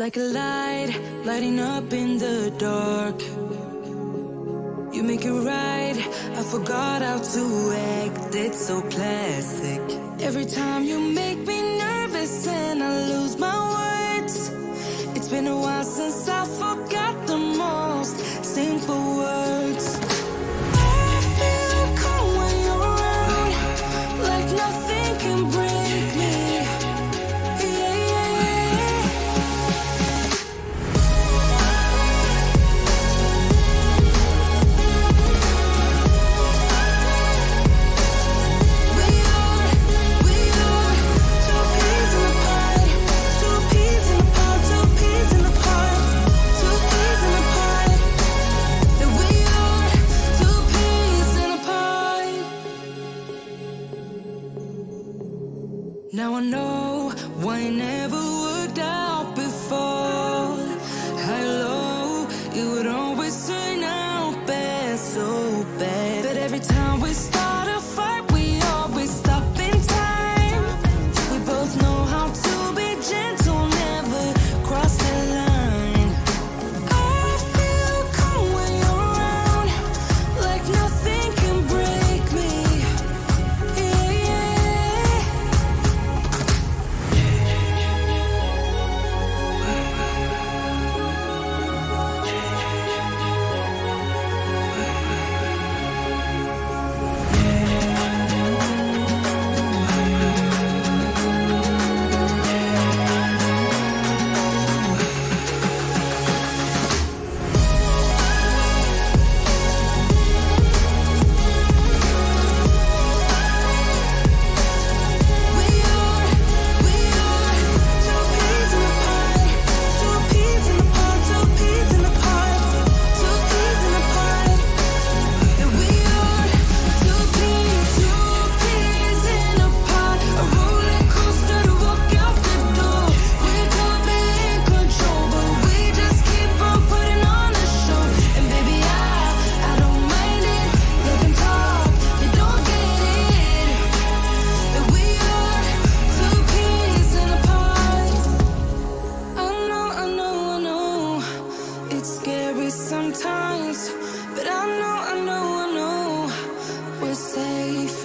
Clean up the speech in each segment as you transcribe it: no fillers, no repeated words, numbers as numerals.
like a light, lighting up in the dark. You make it right, I forgot how to act, it's so classic. Every time you make me nervous and I lose my words. It's been a while since I forgot the most simple words. I feel calm when you're around, like nothing can break me. Now I know why it never worked out before. High low, it would always turn out bad, so bad. But every time we start a fight, we always stop in time. We both know how to be gentle, never cross the line. I feel calm when you're around, like nothing can break me. Sometimes, but I know we're safe.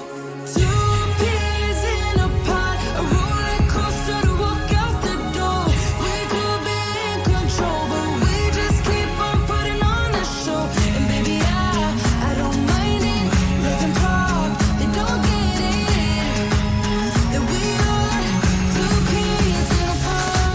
Two peas in a pod, a roller coaster to walk out the door. We could be in control, but we just keep on putting on a show. And baby, I don't mind it. Let them talk, they don't get it. That we are two peas in a pod.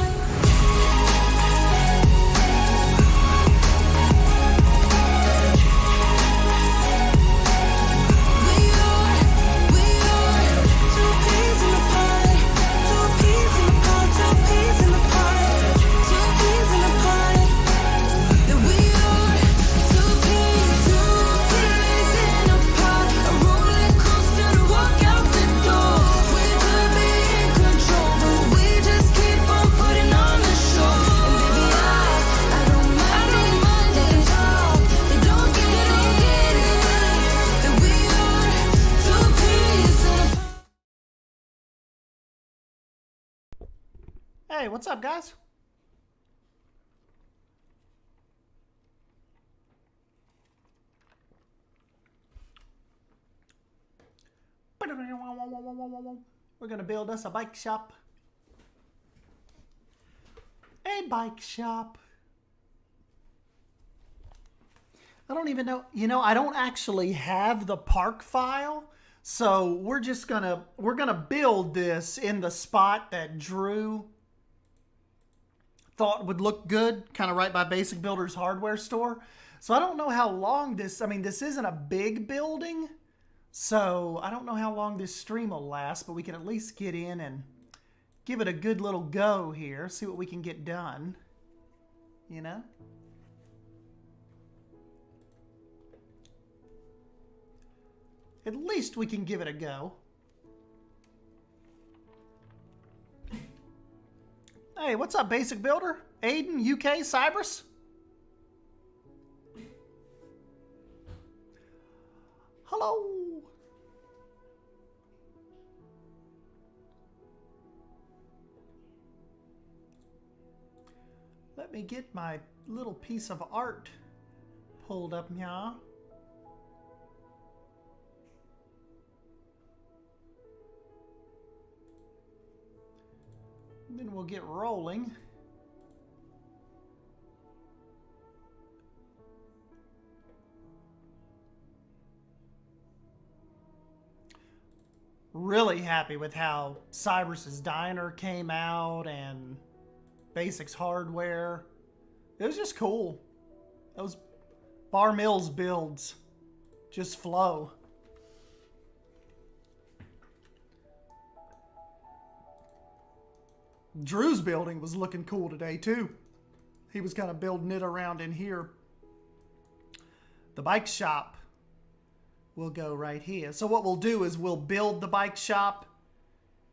Hey, what's up, guys? We're gonna build us a bike shop. A bike shop. I don't even know, I don't actually have the park file. So we're gonna build this in the spot that Drew thought would look good, kind of right by Basic Builder's hardware store. So I don't know how long this isn't a big building, so I don't know how long this stream will last, but we can at least get in and give it a good little go here, see what we can get done, At least we can give it a go. Hey, what's up, Basic Builder? Aiden, UK, Cyprus? Hello. get my little piece of art pulled up now. Then we'll get rolling. Really happy with how Cyrus's Diner came out and Basics Hardware. It was just cool. Those Bar Mills builds just flow. Drew's building was looking cool today too. He was kind of building it around in here. The bike shop will go right here. So what we'll do is we'll build the bike shop,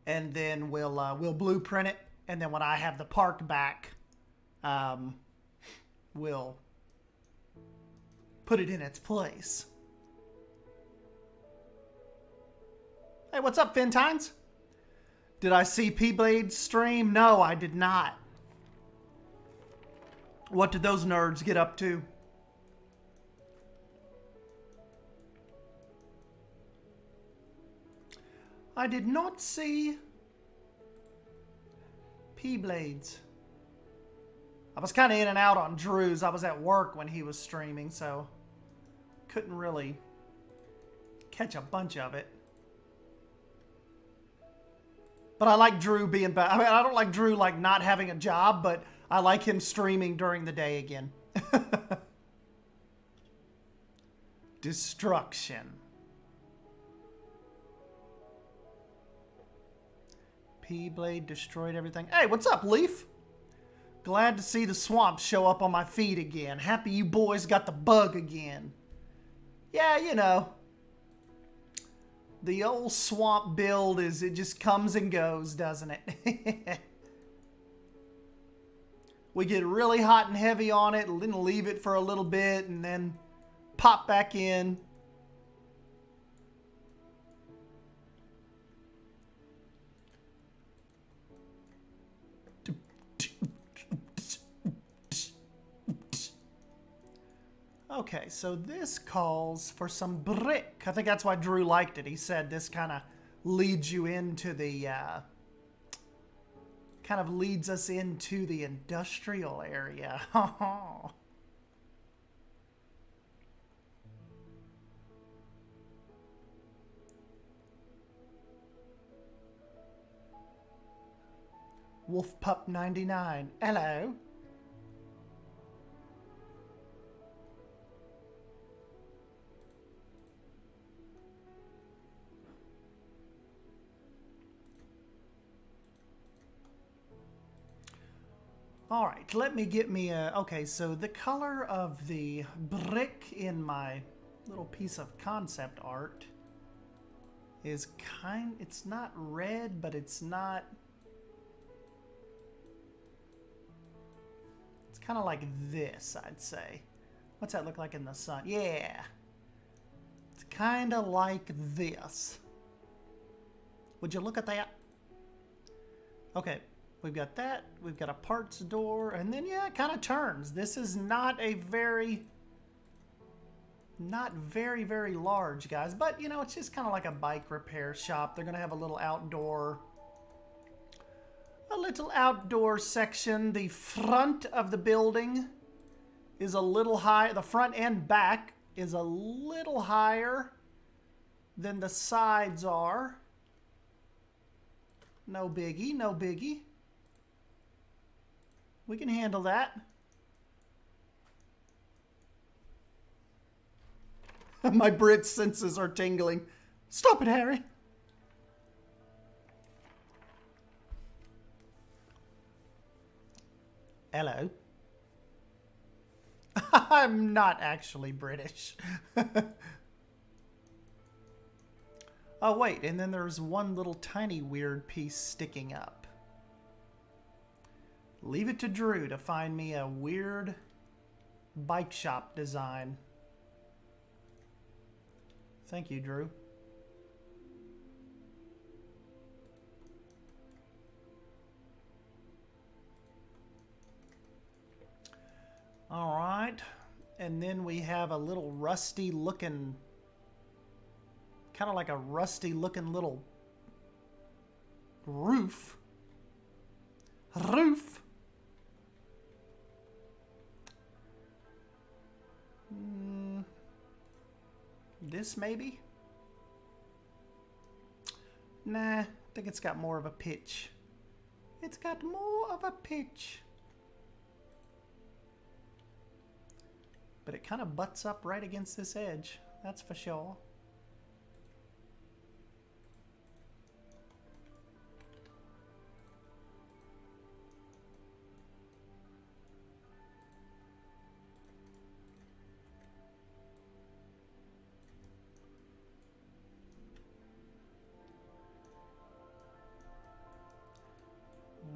and then we'll blueprint it, and then when I have the park back, we'll put it in its place. Hey, what's up, Fintines? Did I see P-Blade's stream? No, I did not. What did those nerds get up to? I did not see P-Blades. I was kind of in and out on Drew's. I was at work when he was streaming, so couldn't really catch a bunch of it. But I like Drew being back. I mean, I don't like Drew like not having a job, but I like him streaming during the day again. Destruction. P-Blade destroyed everything. Hey, what's up, Leaf? Glad to see the swamp show up on my feed again. Happy you boys got the bug again. Yeah, you know. The old swamp build is, it just comes and goes, doesn't it? We get really hot and heavy on it, and then leave it for a little bit, and then pop back in. Okay, so this calls for some brick. I think that's why Drew liked it. He said this kind of leads you into the, kind of leads us into the industrial area. Wolf Pup 99. Hello. All right, let me get me a... Okay, so the color of the brick in my little piece of concept art is it's not red, but it's not... It's kind of like this, I'd say. What's that look like in the sun? Yeah. It's kind of like this. Would you look at that? Okay. We've got that, we've got a parts door, and then, yeah, it kind of turns. This is not very large, guys. But, you know, it's just kind of like a bike repair shop. They're going to have a little outdoor section. The front of the building is a little high. The front and back is a little higher than the sides are. No biggie, no biggie. We can handle that. My Brit senses are tingling. Stop it, Harry. Hello. I'm not actually British. Oh, wait, and then there's one little tiny weird piece sticking up. Leave it to Drew to find me a weird bike shop design. Thank you, Drew. All right. And then we have a little rusty looking, kind of like a rusty looking little roof. This maybe? Nah, I think it's got more of a pitch. It's got more of a pitch. But it kind of butts up right against this edge, that's for sure.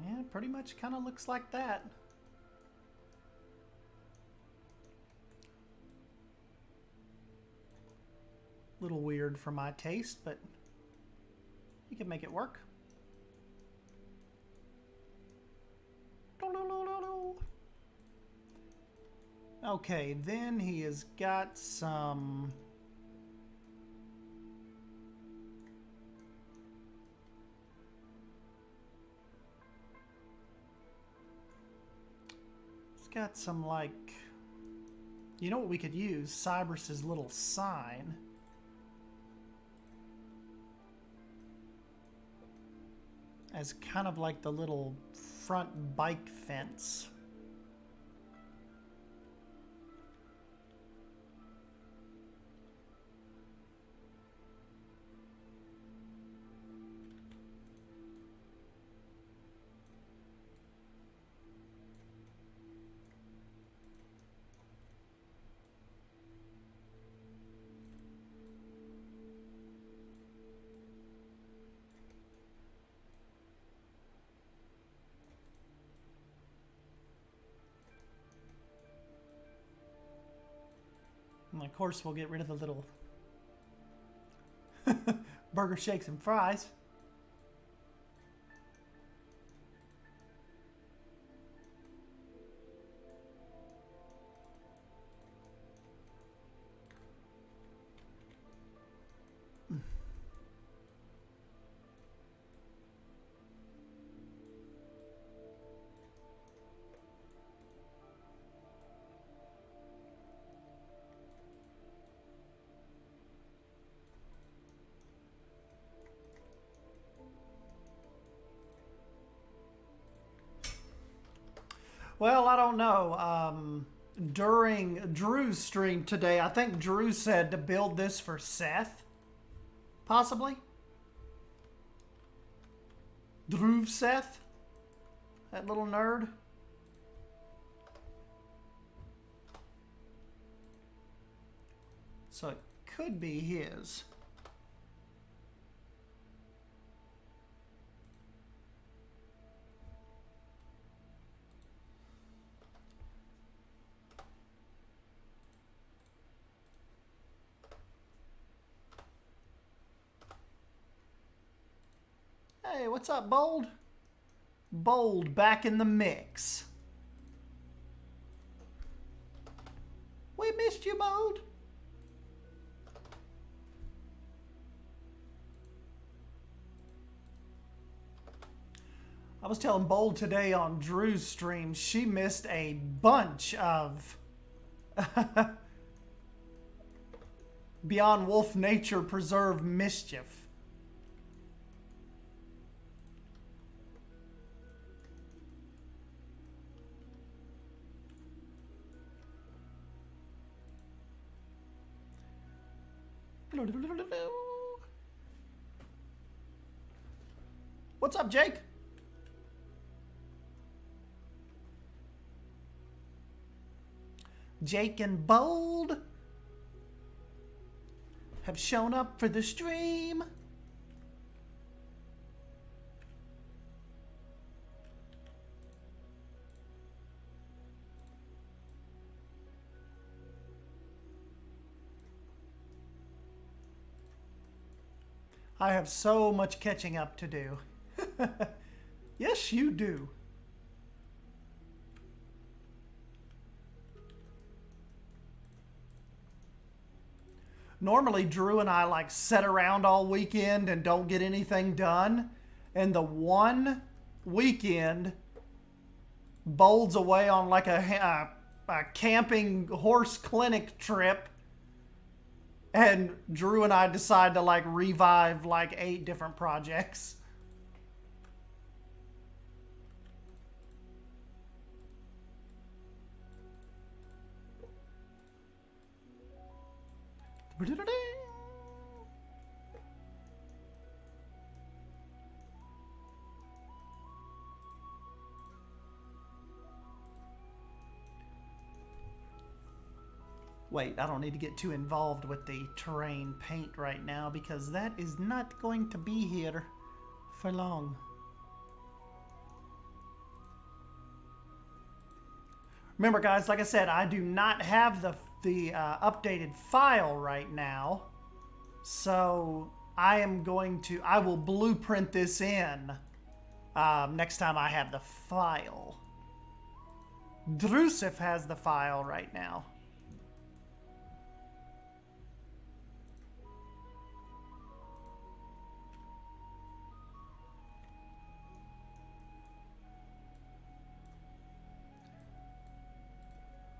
Yeah, pretty much kind of looks like that. Little weird for my taste, but you can make it work. Okay, then he has got some... He's got some, like... You know what we could use? Cybrus's little sign. As kind of like the little front bike fence. And of course, we'll get rid of the little burger shakes and fries. Well, I don't know. During Drew's stream today, I think Drew said to build this for Seth. Possibly. Drew Seth? That little nerd? So it could be his. Hey, what's up, Bold? Bold back in the mix. We missed you, Bold. I was telling Bold today on Drew's stream, she missed a bunch of Beyond Wolf Nature Preserve mischief. What's up, Jake? Jake and Bold have shown up for the stream. I have so much catching up to do. Yes, you do. Normally, Drew and I like sit around all weekend and don't get anything done. And the one weekend, bowls away on like a camping horse clinic trip. And Drew and I decide to like revive like 8 different projects. Wait, I don't need to get too involved with the terrain paint right now because that is not going to be here for long. Remember, guys, like I said, I do not have the updated file right now. So I will blueprint this in next time I have the file. Drusif has the file right now.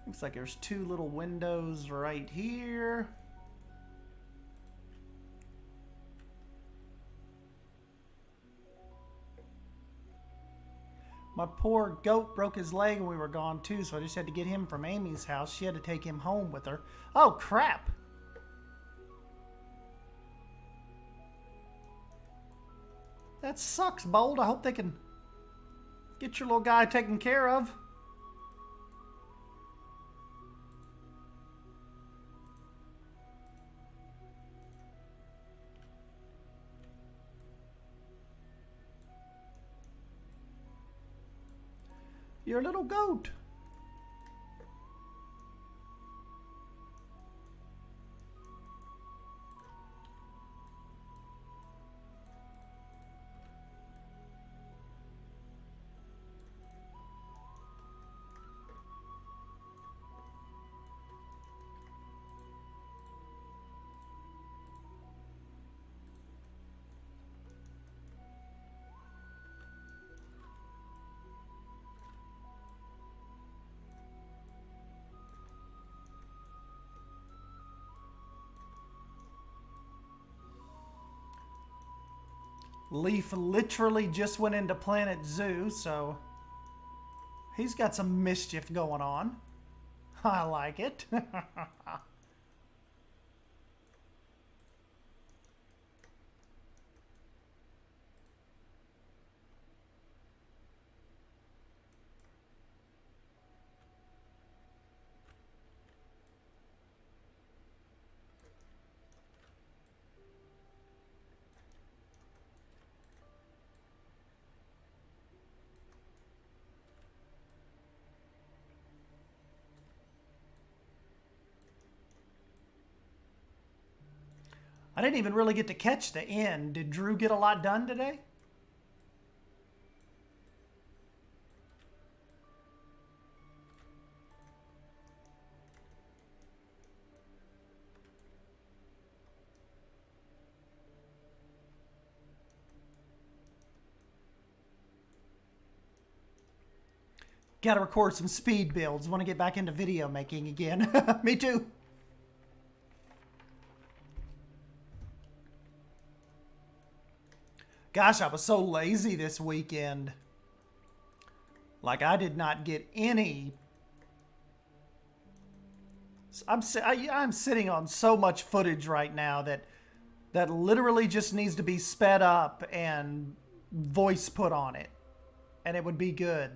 Looks like there's 2 little windows right here. My poor goat broke his leg when we were gone too, so I just had to get him from Amy's house. She had to take him home with her. Oh, crap! That sucks, Bold. I hope they can get your little guy taken care of. Your little goat. Leaf literally just went into Planet Zoo, so he's got some mischief going on. I like it. I didn't even really get to catch the end. Did Drew get a lot done today? Got to record some speed builds. Want to get back into video making again. Me too. Gosh, I was so lazy this weekend. Like, I did not get any... I'm sitting on so much footage right now that literally just needs to be sped up and voice put on it. And it would be good.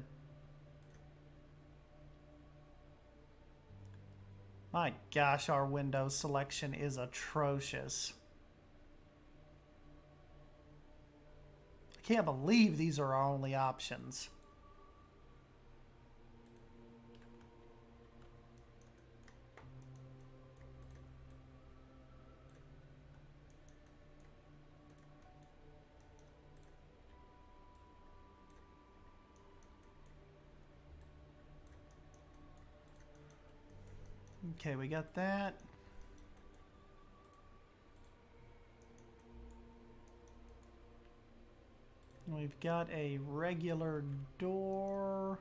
My gosh, our Windows selection is atrocious. I can't believe these are our only options. Okay, we got that. We've got a regular door.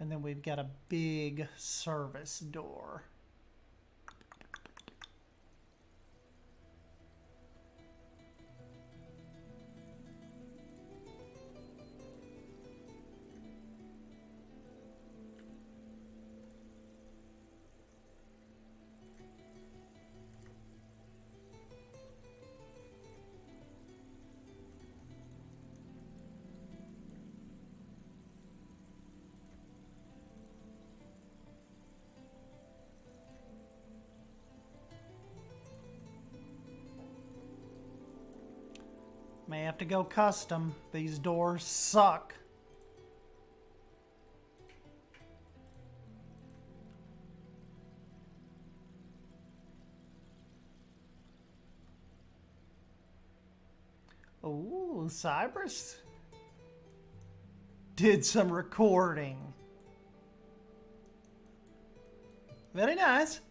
And then we've got a big service door. May have to go custom. These doors suck. Ooh, Cypress did some recording. Very nice.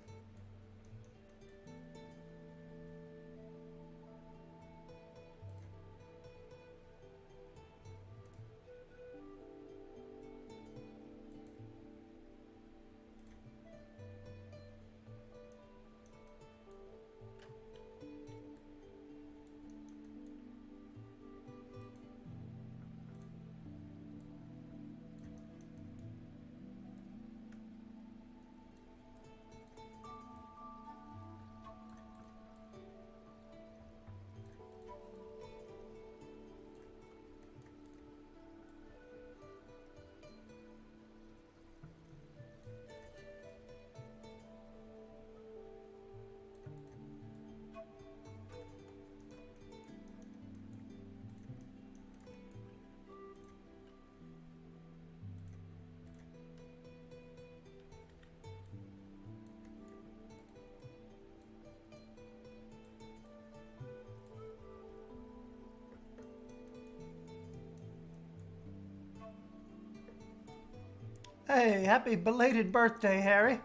Hey, happy belated birthday, Harry.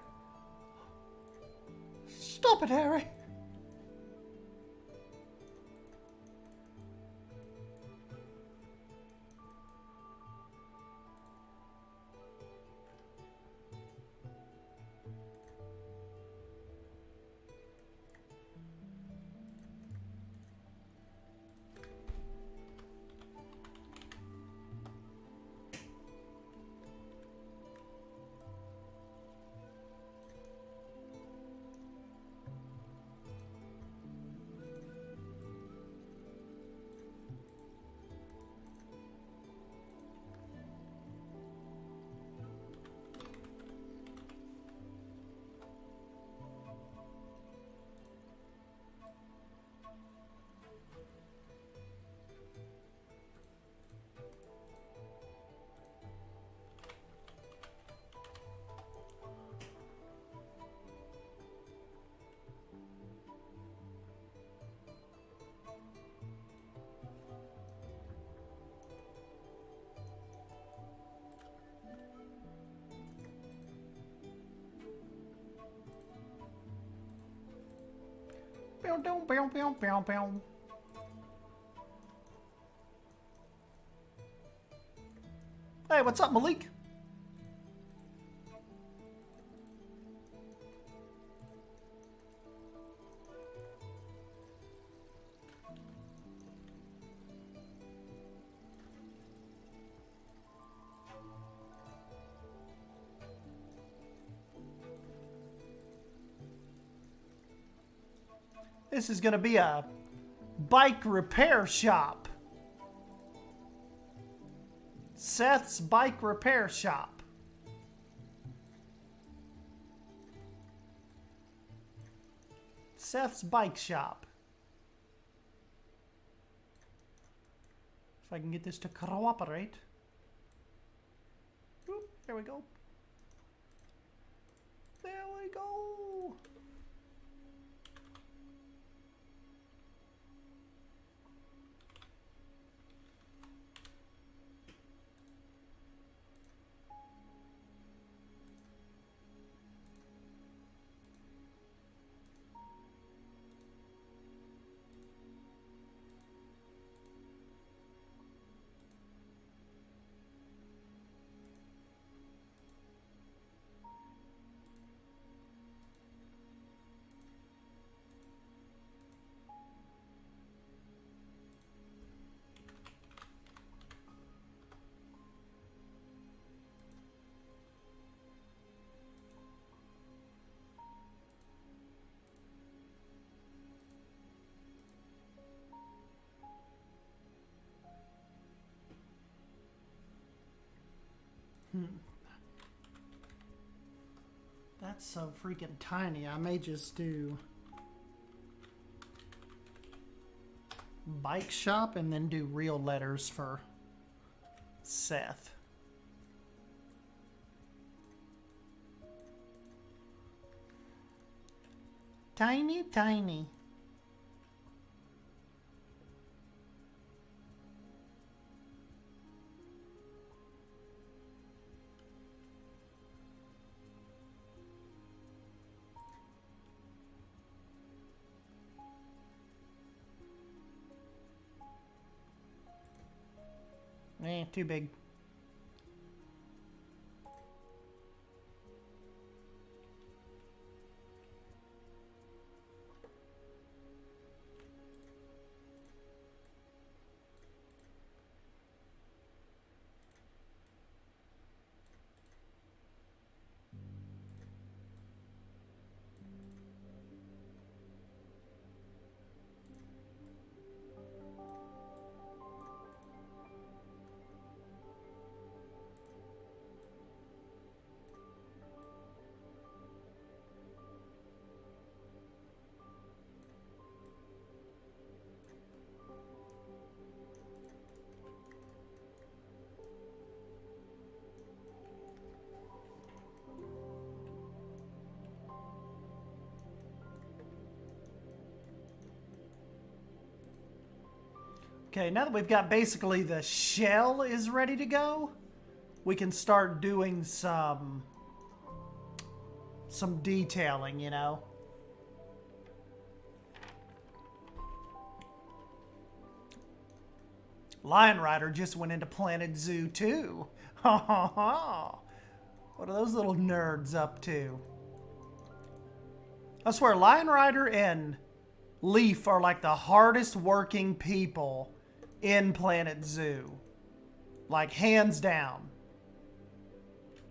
Stop it, Harry. Bow, bow, bow, bow, bow, bow. Hey, what's up, Malik? This is going to be a bike repair shop. Seth's Bike Repair Shop. Seth's Bike Shop. If I can get this to cooperate. Oop, there we go. There we go. That's so freaking tiny. I may just do bike shop and then do real letters for Seth. Tiny, tiny. Too big. Okay, now that we've got basically the shell is ready to go, we can start doing some detailing, you know. Lion Rider just went into Planet Zoo too. Ha ha ha. What are those little nerds up to? I swear, Lion Rider and Leaf are like the hardest working people in Planet Zoo. Like, hands down.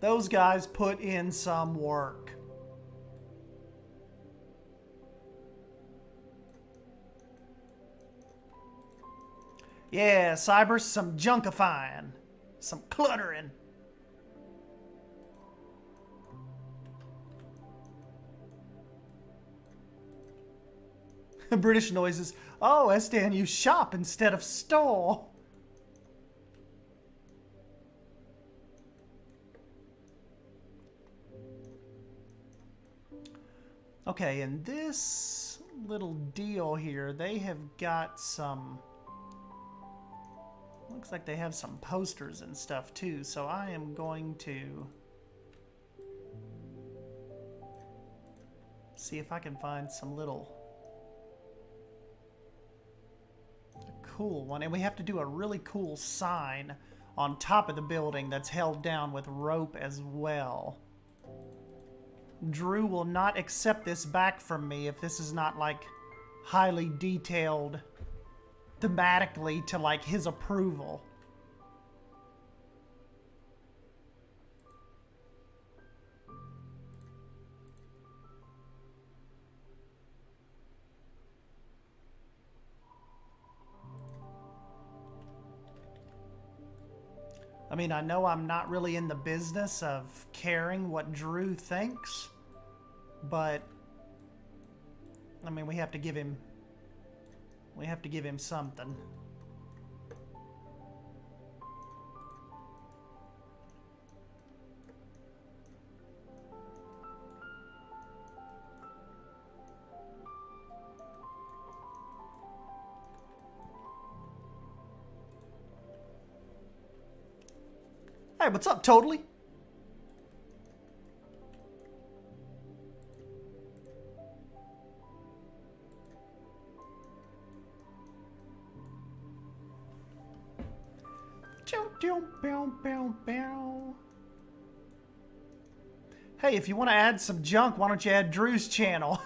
Those guys put in some work. Yeah, Cyber, some junkifying. Some cluttering. British noises. Oh, Estan, you shop instead of store. Okay, in this little deal here, they have got some... Looks like they have some posters and stuff too, so I am going to see if I can find some little cool one. And we have to do a really cool sign on top of the building that's held down with rope as well. Drew will not accept this back from me if this is not like highly detailed thematically to like his approval. I mean, I know I'm not really in the business of caring what Drew thinks, but I mean, we have to give him something. Hey, what's up, Totally? Hey, if you want to add some junk, why don't you add Drew's channel?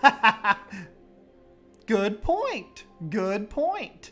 Good point. Good point.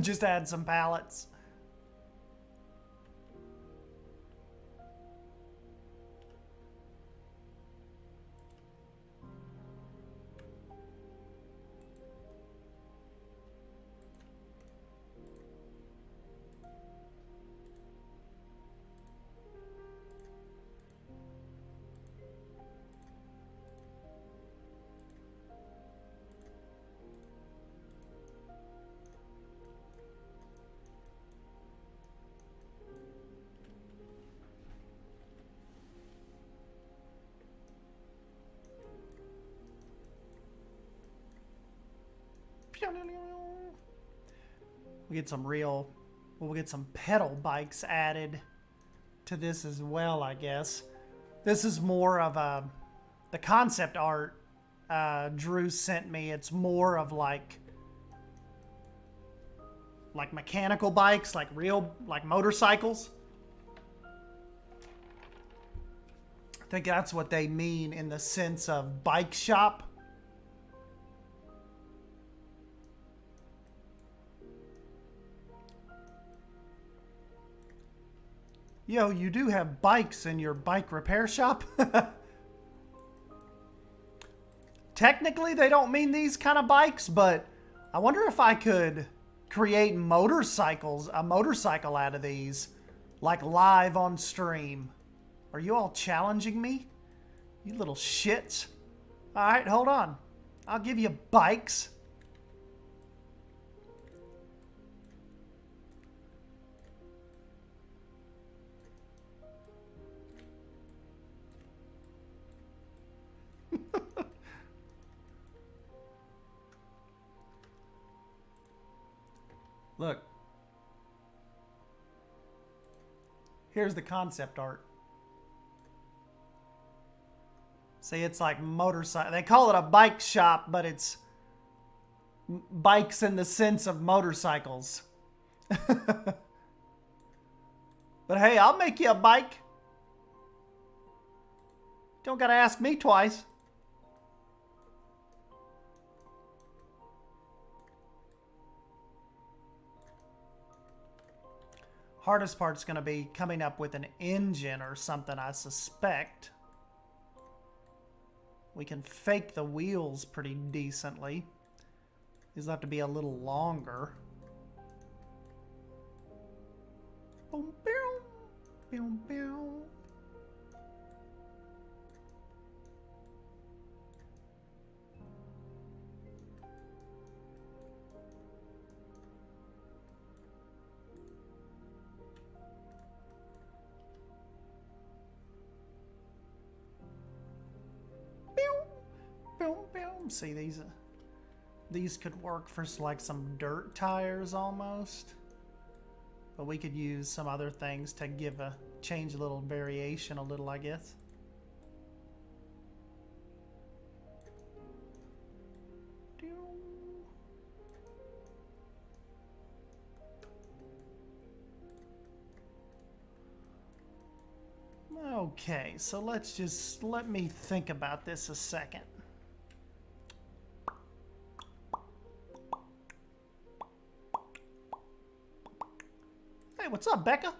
Just add some pallets. We get some real, well, we'll get some pedal bikes added to this as well, I guess. This is more of the concept art Drew sent me. It's more of like mechanical bikes, like real, like motorcycles. I think that's what they mean in the sense of bike shop. Yo, you do have bikes in your bike repair shop? Technically, they don't mean these kind of bikes, but I wonder if I could create motorcycles, a motorcycle out of these, like live on stream. Are you all challenging me? You little shits. All right, hold on. I'll give you bikes. Look. Here's the concept art. See, it's like motorcycle. They call it a bike shop, but it's bikes in the sense of motorcycles. But hey, I'll make you a bike. Don't gotta ask me twice. Hardest part's going to be coming up with an engine or something, I suspect. We can fake the wheels pretty decently. These will have to be a little longer. Boom, boom, boom, boom. See, these could work for like some dirt tires almost, but we could use some other things to change a little variation a little, I guess. Okay, so let me think about this a second. Hey, what's up, Becca?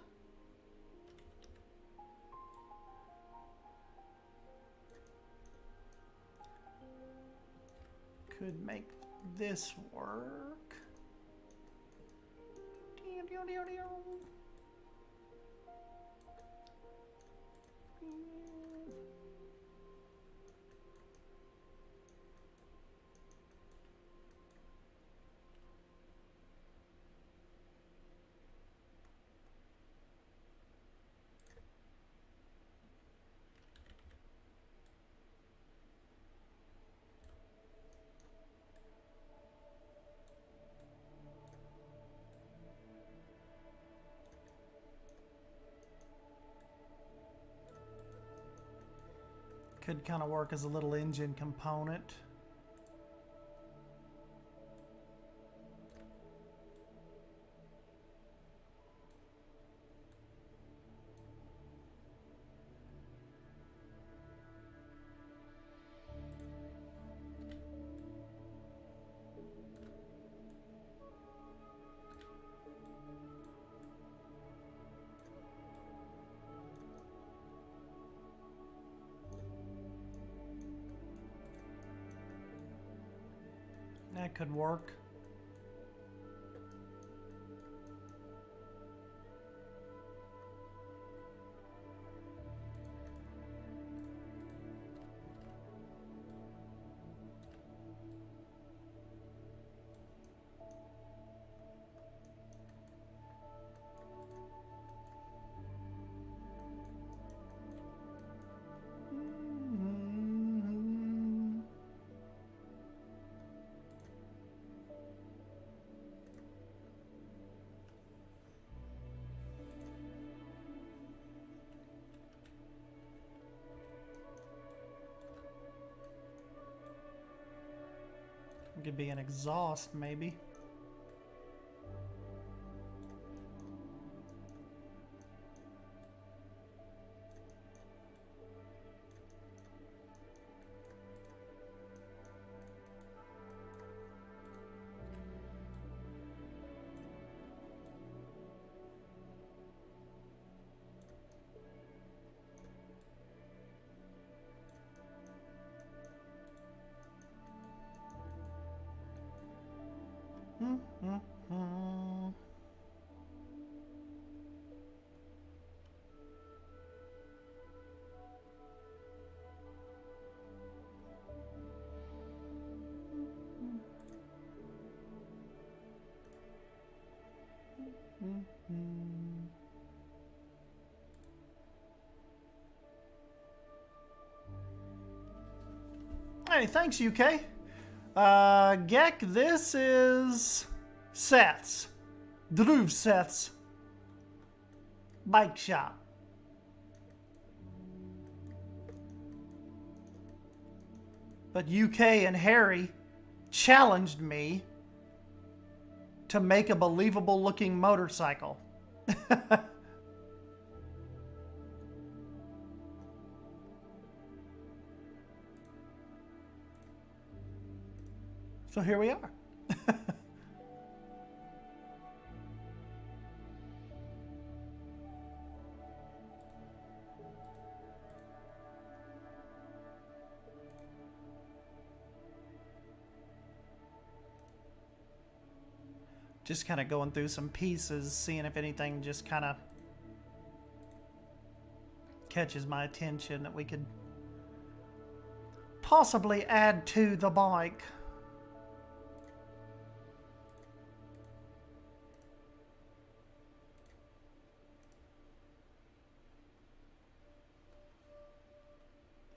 Could make this work. Could kind of work as a little engine component. That could work. Could be an exhaust, maybe. Hey, thanks, UK. Gek, this is Seth's. Dhruv Seth's bike shop. But UK and Harry challenged me to make a believable looking motorcycle. So here we are. Just kind of going through some pieces, seeing if anything just kind of catches my attention that we could possibly add to the bike.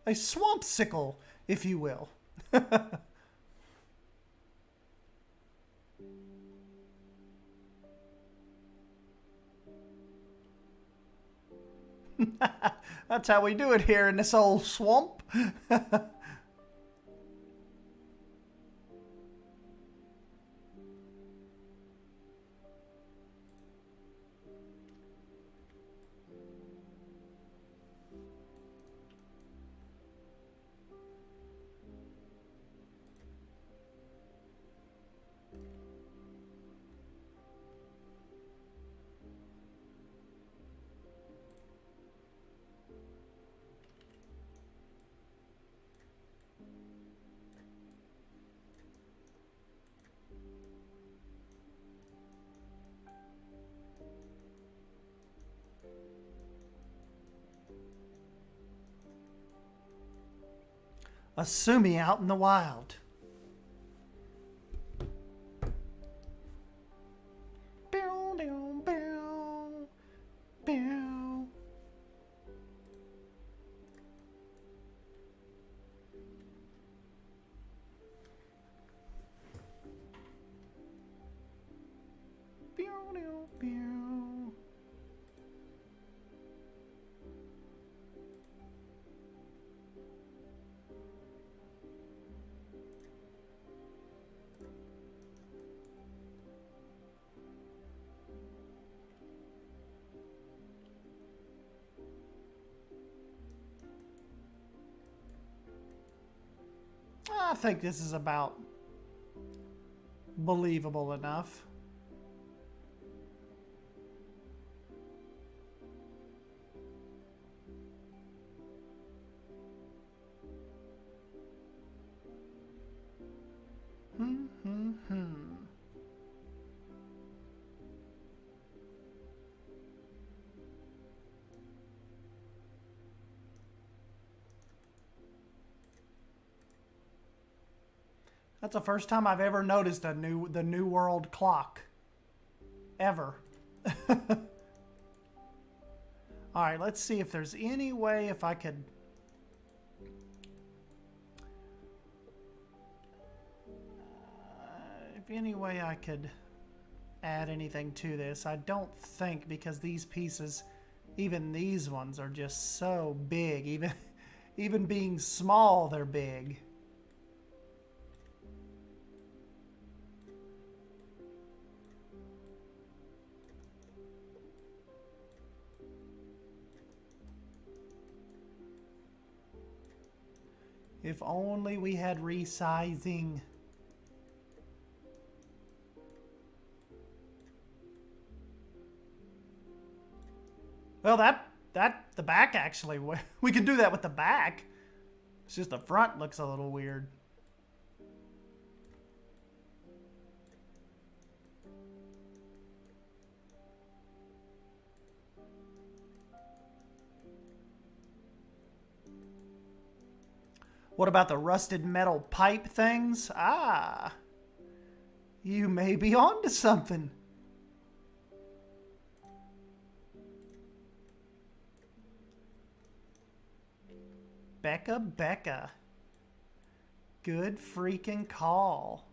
A swamp sickle, if you will. That's how we do it here in this old swamp. Asumi out in the wild. I think this is about believable enough. That's the first time I've ever noticed the New World clock. Ever. Alright, let's see if there's any way if I could... if any way I could add anything to this. I don't think, because these pieces, even these ones, are just so big. Even being small, they're big. If only we had resizing. Well, the back actually, we can do that with the back. It's just the front looks a little weird. What about the rusted metal pipe things? Ah, you may be onto something. Becca. Good freaking call.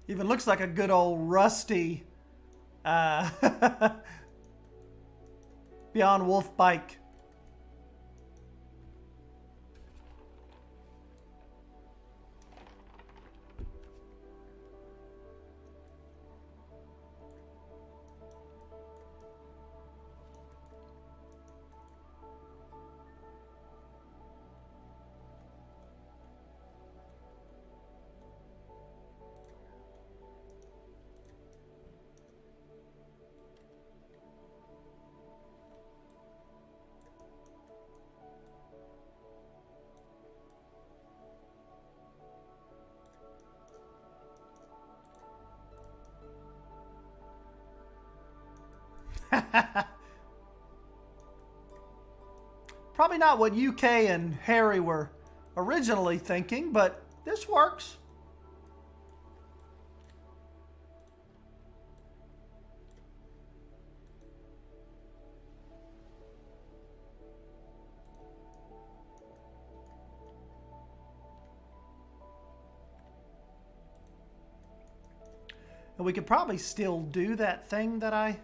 Even looks like a good old rusty Beyond Wolf bike. Probably not what UK and Harry were originally thinking, but this works. And we could probably still do that thing that I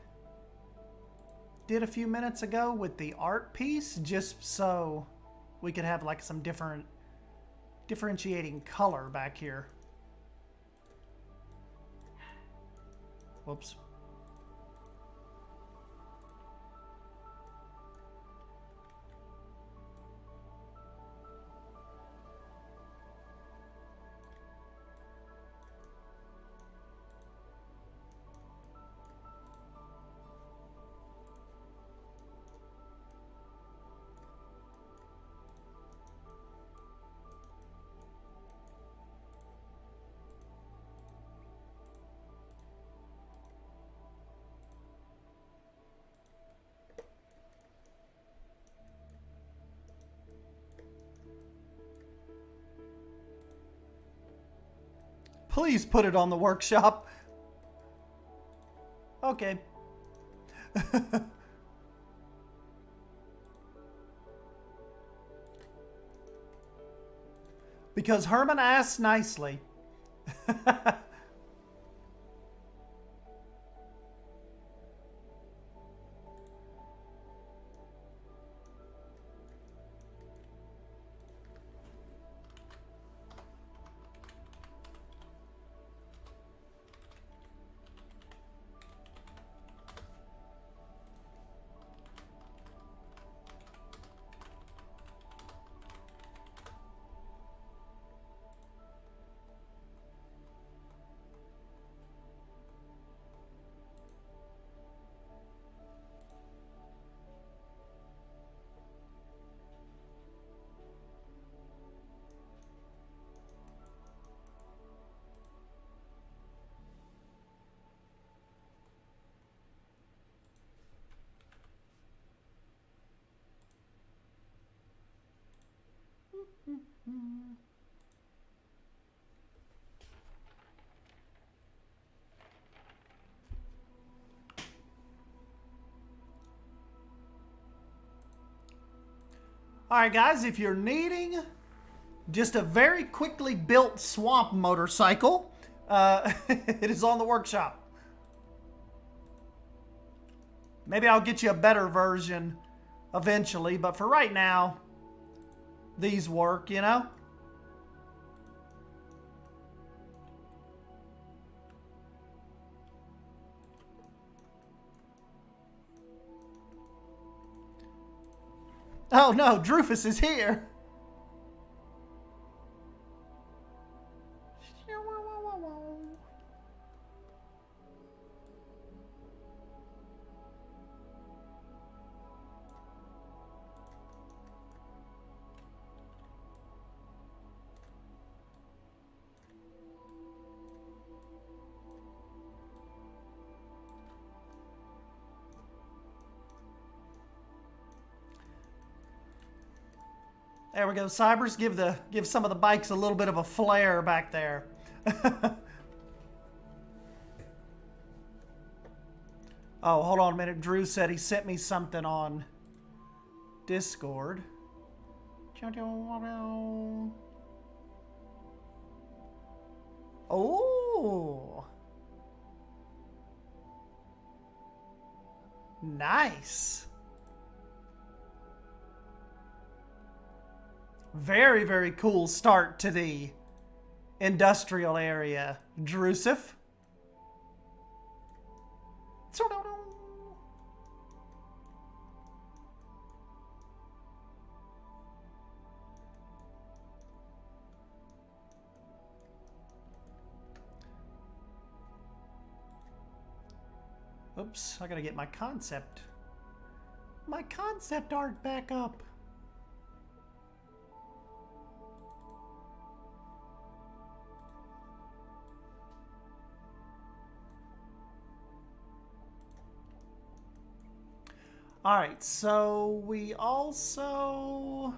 did a few minutes ago with the art piece, just so we could have like some differentiating color back here. Whoops. Please put it on the workshop. Okay. Because Herman asked nicely. All right, guys, if you're needing just a very quickly built swamp motorcycle, it is on the workshop. Maybe I'll get you a better version eventually, but for right now, these work, you know? Oh no, Drufus is here. There we go, Cybers. Give some of the bikes a little bit of a flair back there. Oh, hold on a minute. Drew said he sent me something on Discord. Oh. Nice. Very, very cool start to the industrial area, Drusif. Oops, I gotta get my concept art back up. All right, so we also...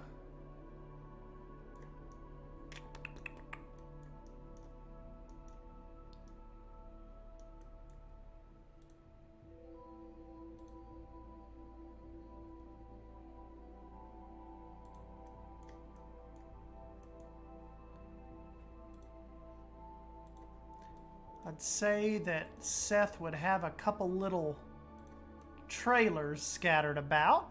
I'd say that Seth would have a couple little trailers scattered about.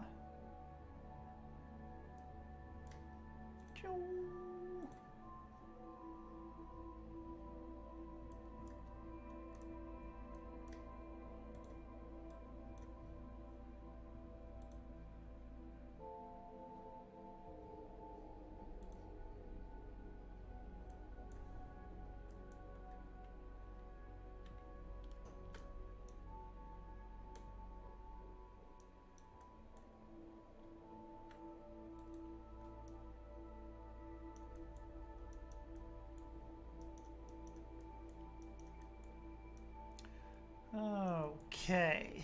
Okay.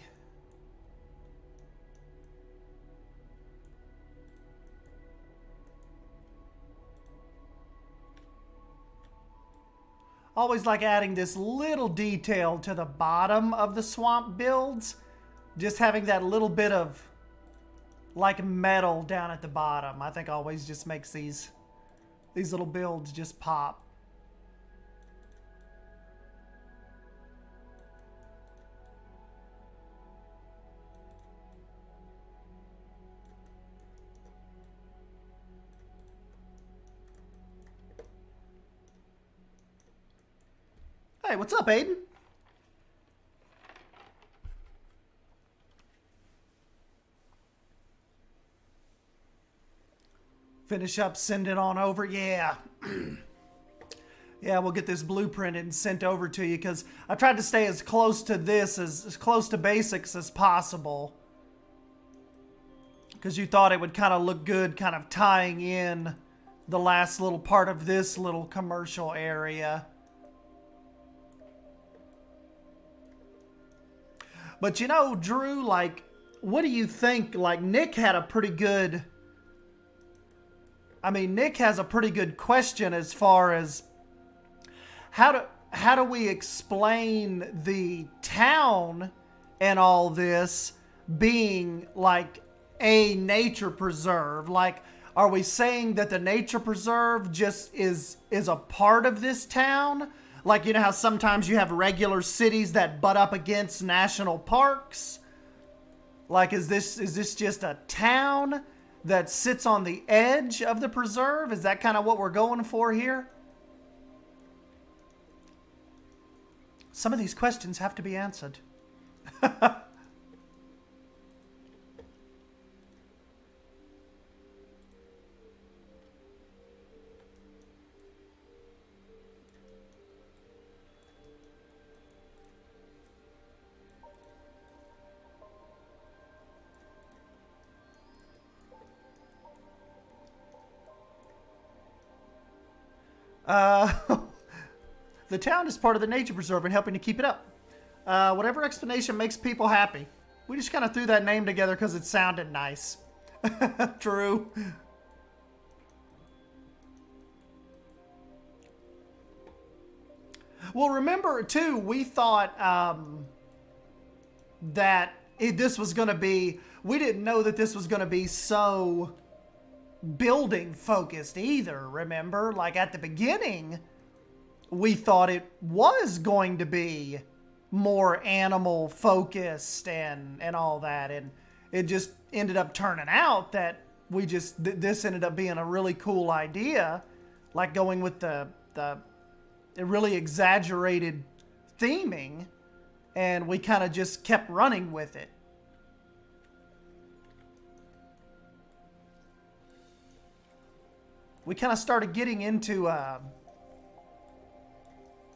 Always like adding this little detail to the bottom of the swamp builds. Just having that little bit of like metal down at the bottom. I think always just makes these little builds just pop. Hey, what's up, Aiden? Finish up, send it on over. Yeah. Yeah, we'll get this blueprint and sent over to you because I tried to stay as close to this, as close to basics as possible. Because you thought it would kind of look good, kind of tying in the last little part of this little commercial area. But you know, Drew, like, what do you think? Like, Nick had a pretty good... I mean, Nick has a pretty good question as far as how do we explain the town and all this being like a nature preserve? Like, are we saying that the nature preserve just is a part of this town? Like, you know how sometimes you have regular cities that butt up against national parks? Like, is this just a town that sits on the edge of the preserve? Is that kind of what we're going for here? Some of these questions have to be answered. The town is part of the nature preserve and helping to keep it up. Whatever explanation makes people happy. We just kind of threw that name together because it sounded nice. True. Well, remember, too, we thought that this was going to be... We didn't know that this was going to be so building focused either, remember? Like, at the beginning, we thought it was going to be more animal focused and all that, and it just ended up turning out that we just this ended up being a really cool idea, like going with the really exaggerated theming, and we kind of just kept running with it. We kind of started getting into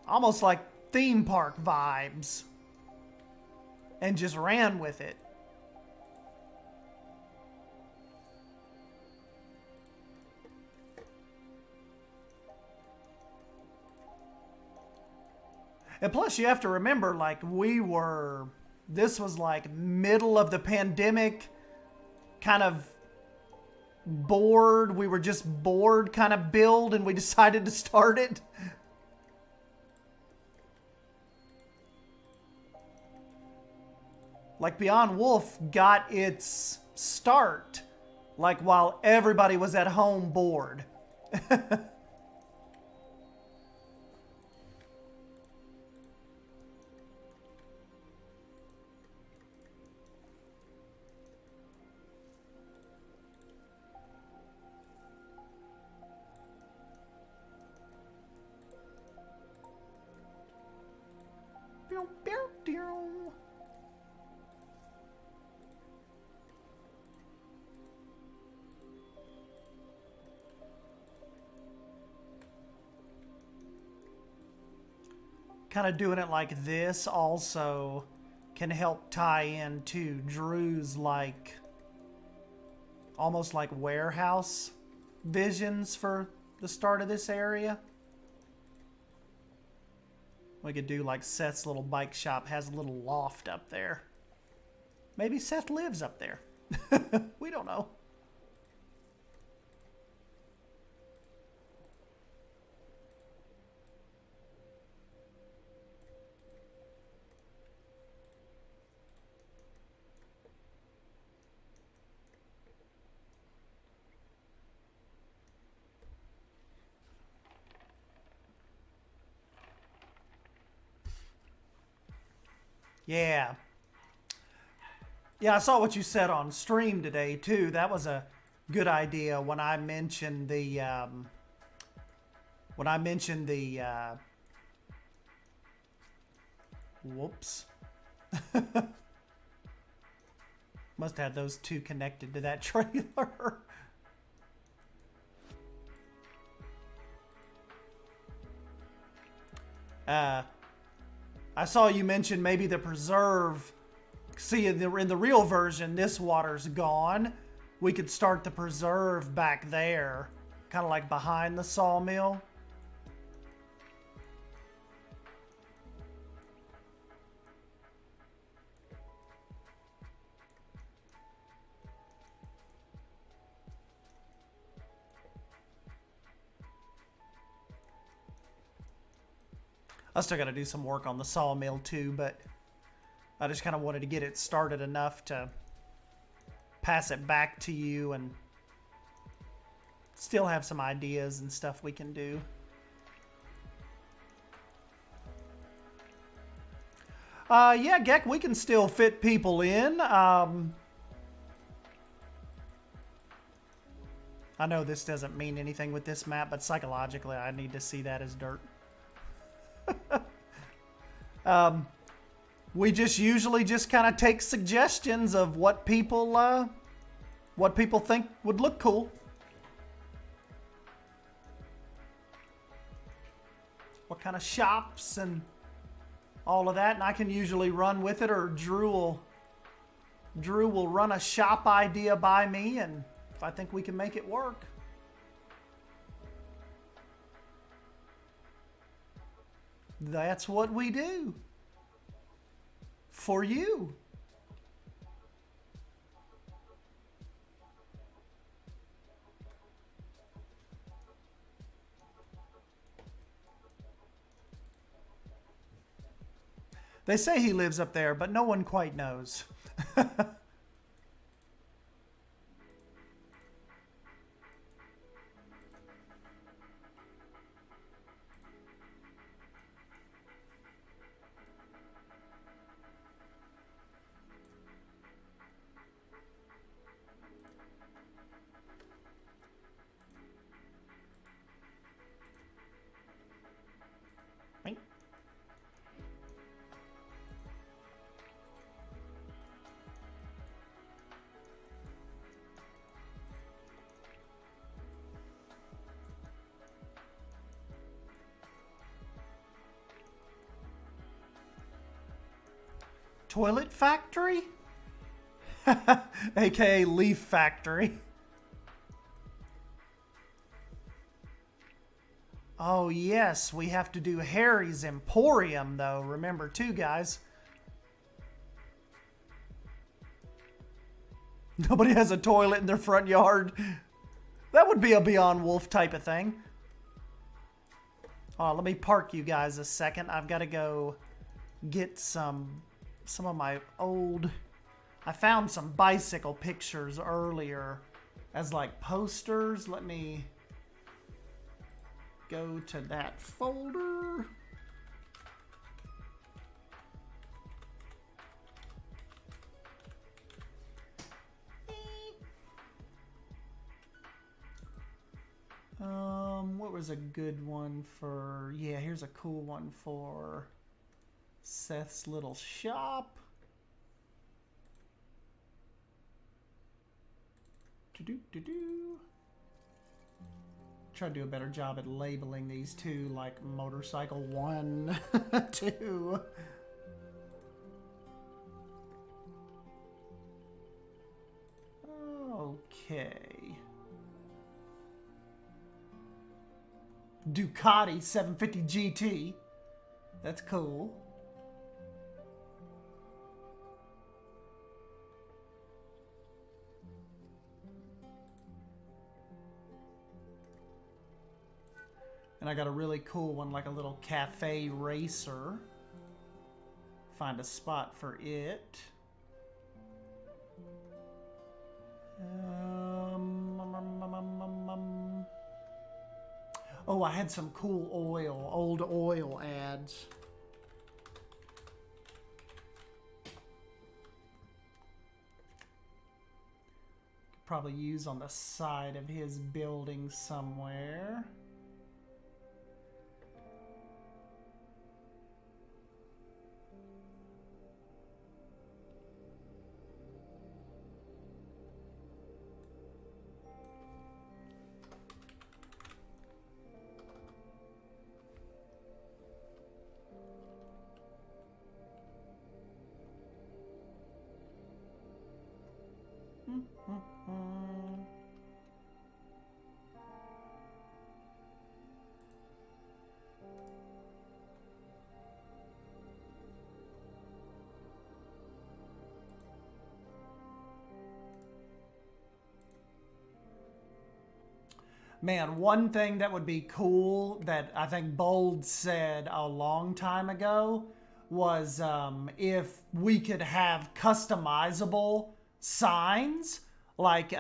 almost like theme park vibes and just ran with it. And plus you have to remember, like, this was like middle of the pandemic, kind of bored. We were just bored kind of build, and we decided to start it. Like, Beyond Wolf got its start, like, while everybody was at home bored. kind of doing it like this also can help tie into Drew's like almost like warehouse visions for the start of this area. We could do like Seth's little bike shop has a little loft up there. Maybe Seth lives up there. We don't know. Yeah. Yeah, I saw what you said on stream today, too. That was a good idea when I mentioned the, whoops. Must have those two connected to that trailer. I saw you mention maybe the preserve. See, in the real version, this water's gone. We could start the preserve back there, kind of like behind the sawmill. I still got to do some work on the sawmill too, but I just kind of wanted to get it started enough to pass it back to you and still have some ideas and stuff we can do. Yeah, Gek, we can still fit people in. I know this doesn't mean anything with this map, but psychologically I need to see that as dirt. We just usually just kind of take suggestions of what people think would look cool. What kind of shops and all of that, and I can usually run with it, or Drew will run a shop idea by me, and if I think we can make it work. That's what we do. For you. They say he lives up there, but no one quite knows. Toilet factory? AKA leaf factory. Oh yes, we have to do Harry's Emporium though. Remember too, guys. Nobody has a toilet in their front yard. That would be a Beyond Wolf type of thing. Oh, let me park you guys a second. I've got to go get some of my old... I found some bicycle pictures earlier as like posters. Let me go to that folder. What was a good one for... Yeah, here's a cool one for Seth's little shop. try to do a better job at labeling these two, like motorcycle 1, 2. Okay. Ducati 750 GT. That's cool. And I got a really cool one, like a little cafe racer. Find a spot for it. Oh, I had some cool old oil ads. Could probably use on the side of his building somewhere. Man, one thing that would be cool that I think Bold said a long time ago was if we could have customizable signs, like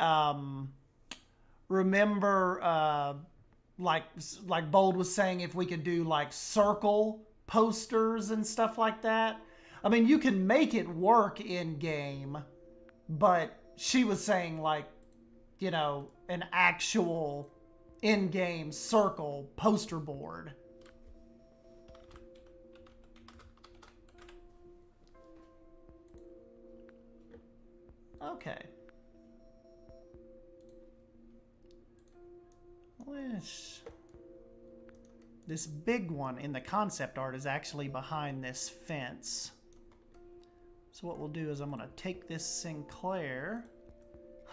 remember like Bold was saying, if we could do like circle posters and stuff like that. I mean, you can make it work in game, but she was saying, like, you know, an actual in-game circle poster board. Okay. This big one in the concept art is actually behind this fence. So what we'll do is I'm going to take this Sinclair.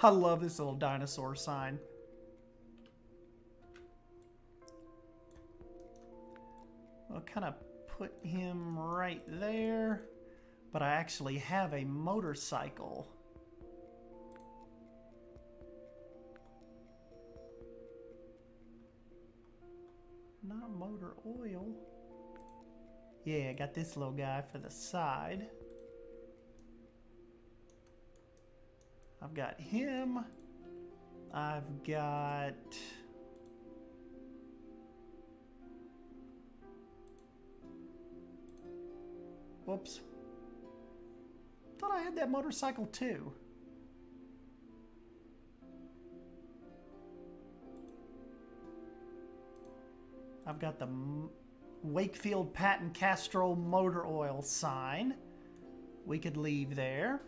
I love this little dinosaur sign. I'll kind of put him right there, but I actually have a motorcycle. Not motor oil. Yeah, I got this little guy for the side. I've got him. I've got... Whoops. Thought I had that motorcycle too. I've got the Wakefield Patton Castrol motor oil sign. We could leave there.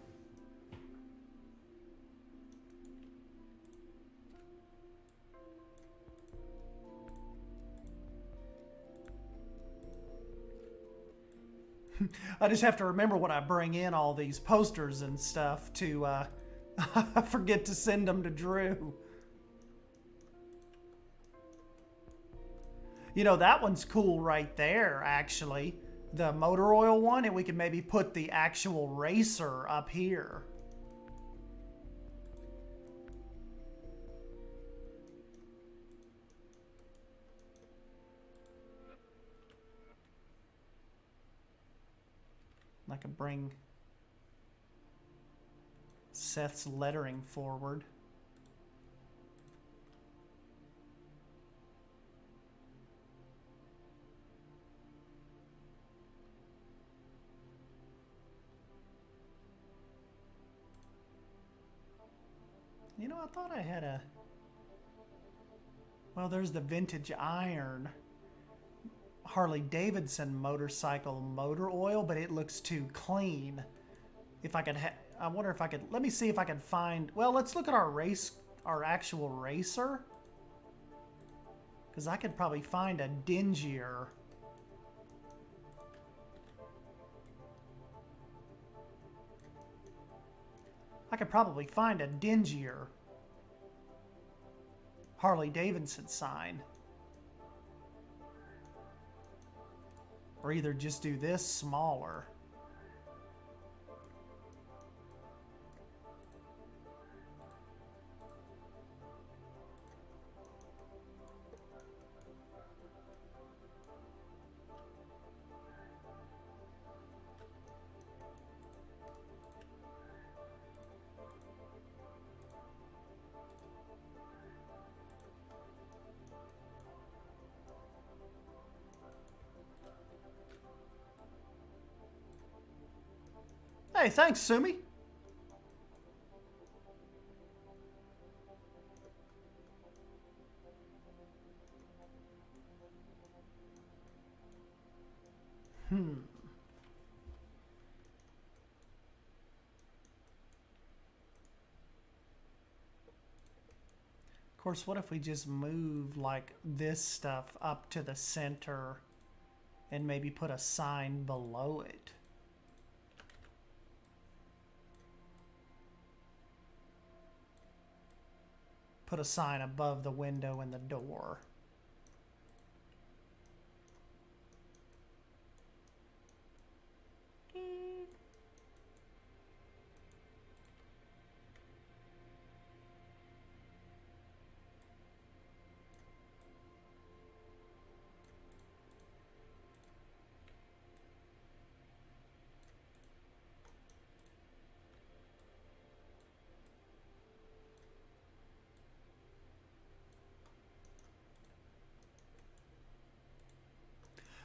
I just have to remember when I bring in all these posters and stuff to I forget to send them to Drew. You know, that one's cool right there, actually. The motor oil one, and we could maybe put the actual racer up here. I could bring Seth's lettering forward. You know, I thought I had a... Well, there's the vintage iron Harley Davidson motorcycle motor oil, but it looks too clean. If I could I wonder if I could... Let me see if I can find... Well, let's look at our actual racer. Because I could probably find a dingier. I could probably find a dingier Harley Davidson sign. Or either just do this smaller. Hey, thanks, Sumi. Of course, what if we just move like this stuff up to the center and maybe put a sign below it? Put a sign above the window and the door.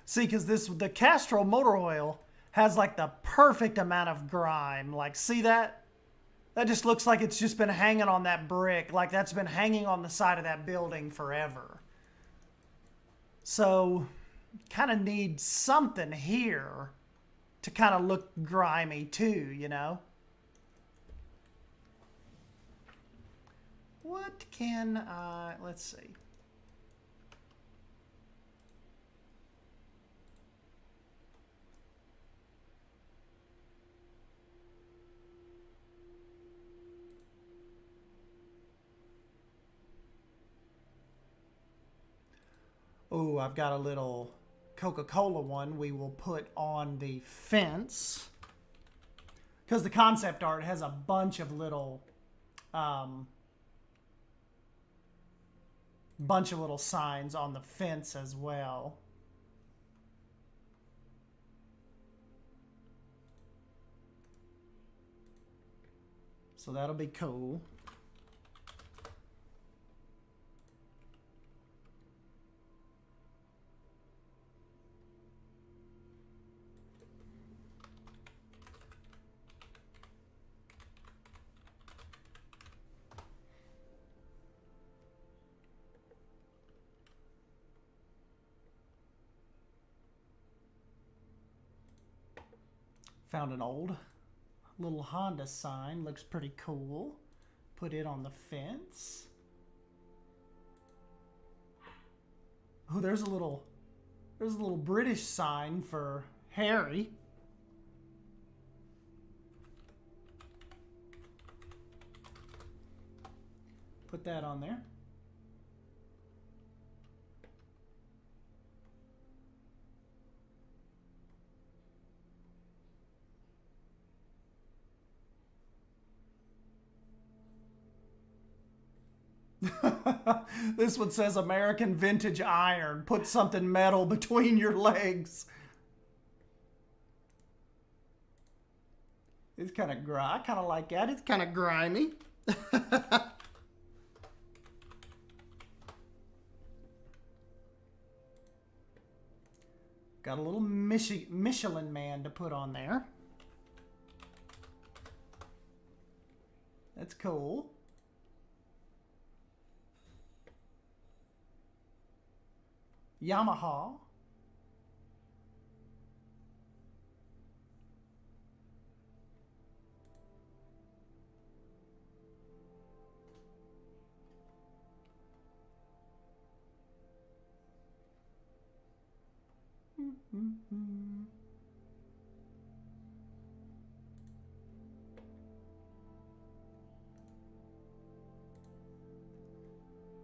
See, because the Castrol motor oil has like the perfect amount of grime. Like, see that? That just looks like it's just been hanging on that brick. Like that's been hanging on the side of that building forever. So, kind of need something here to kind of look grimy too, you know? What can I, let's see. Oh, I've got a little Coca-Cola one we will put on the fence. Because the concept art has a bunch of little signs on the fence as well. So that'll be cool. Found an old little Honda sign. Looks pretty cool. Put it on the fence. Oh, there's a little British sign for Harry. Put that on there. This one says American Vintage Iron. Put something metal between your legs. It's kind of I kind of like that. It's kind of grimy. Got a little Michelin man to put on there. That's cool. Yamaha.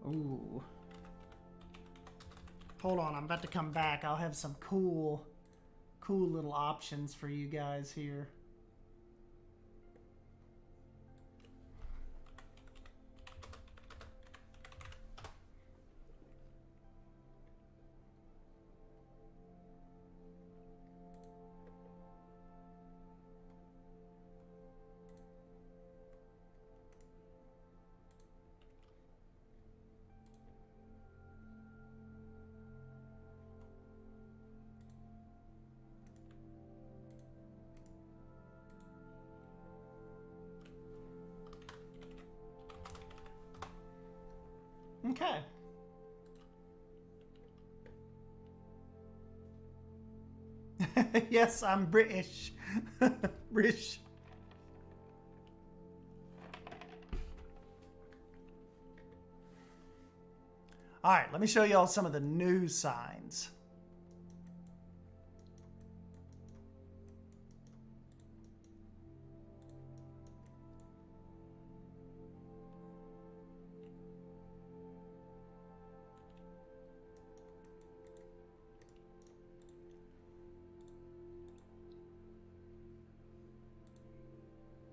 Ooh. Hold on, I'm about to come back. I'll have some cool little options for you guys here. Okay. Yes, I'm British. British. All right, let me show you all some of the new signs.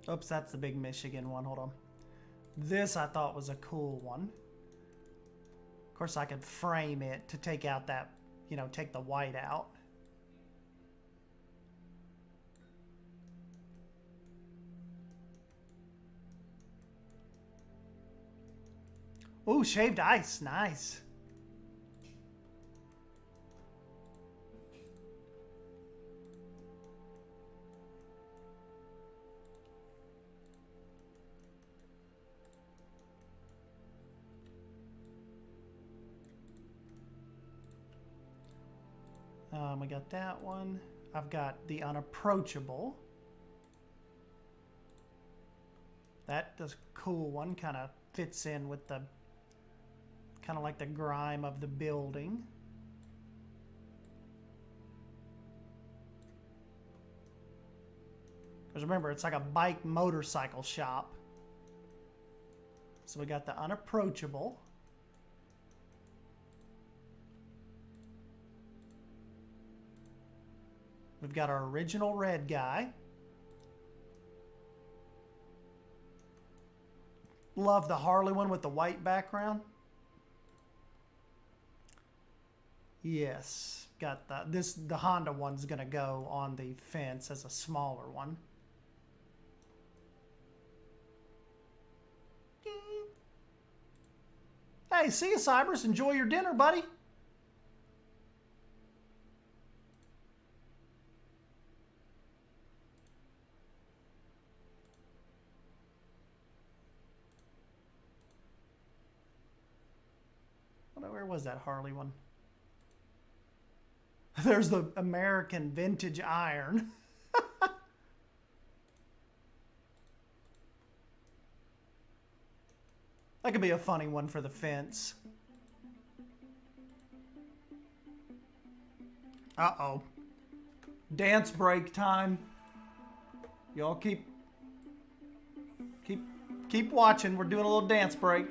Oops, that's the big Michigan one. Hold on. This I thought was a cool one. Of course, I could frame it to take out that, you know, take the white out. Ooh, shaved ice. Nice. We got that one. I've got the unapproachable. That's a cool one. Kind of fits in with the, kind of like the grime of the building. Because remember, it's like a bike motorcycle shop. So we got the unapproachable. We've got our original red guy. Love the Harley one with the white background. Yes, got the Honda one's gonna go on the fence as a smaller one. Hey, see you, Cybers. Enjoy your dinner, buddy. Where was that Harley one? There's the American vintage iron. That could be a funny one for the fence. Uh-oh. Dance break time. Y'all keep watching. We're doing a little dance break.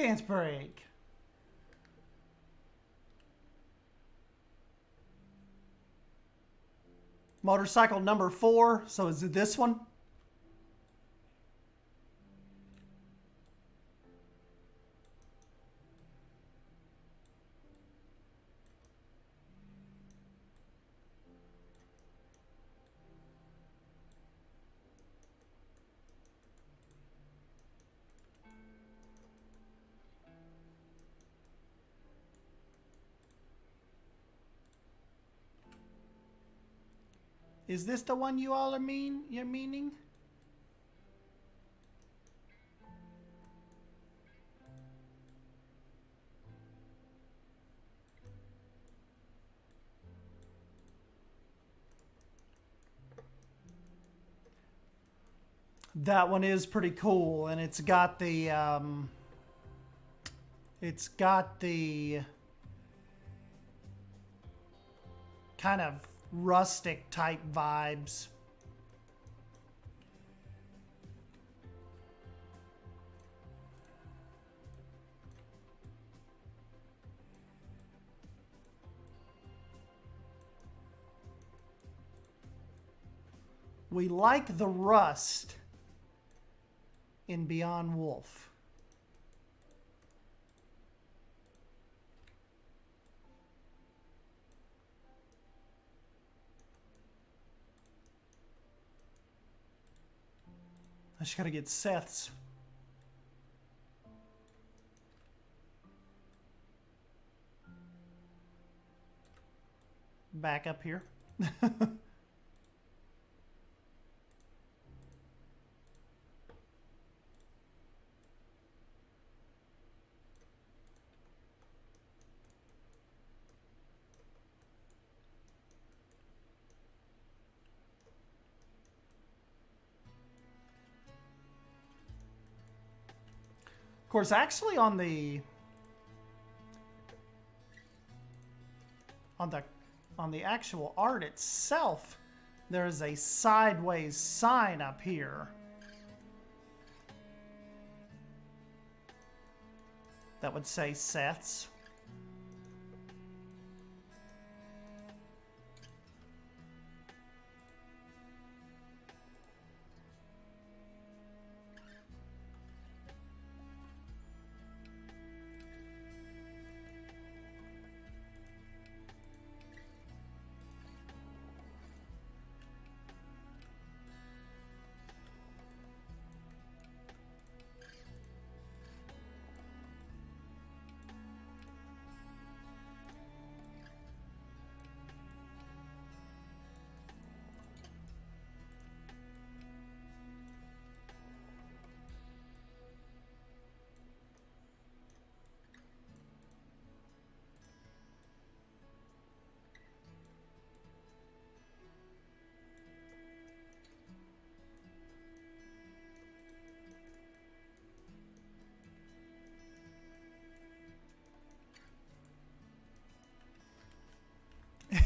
Dance break. Motorcycle number 4. So is it this one? Is this the one you all are you're meaning? That one is pretty cool, and it's got the kind of rustic type vibes. We like the rust in Beyond Wolf. I just gotta get Seth's. Back up here. Of course, actually on the actual art itself, there is a sideways sign up here that would say Seth's.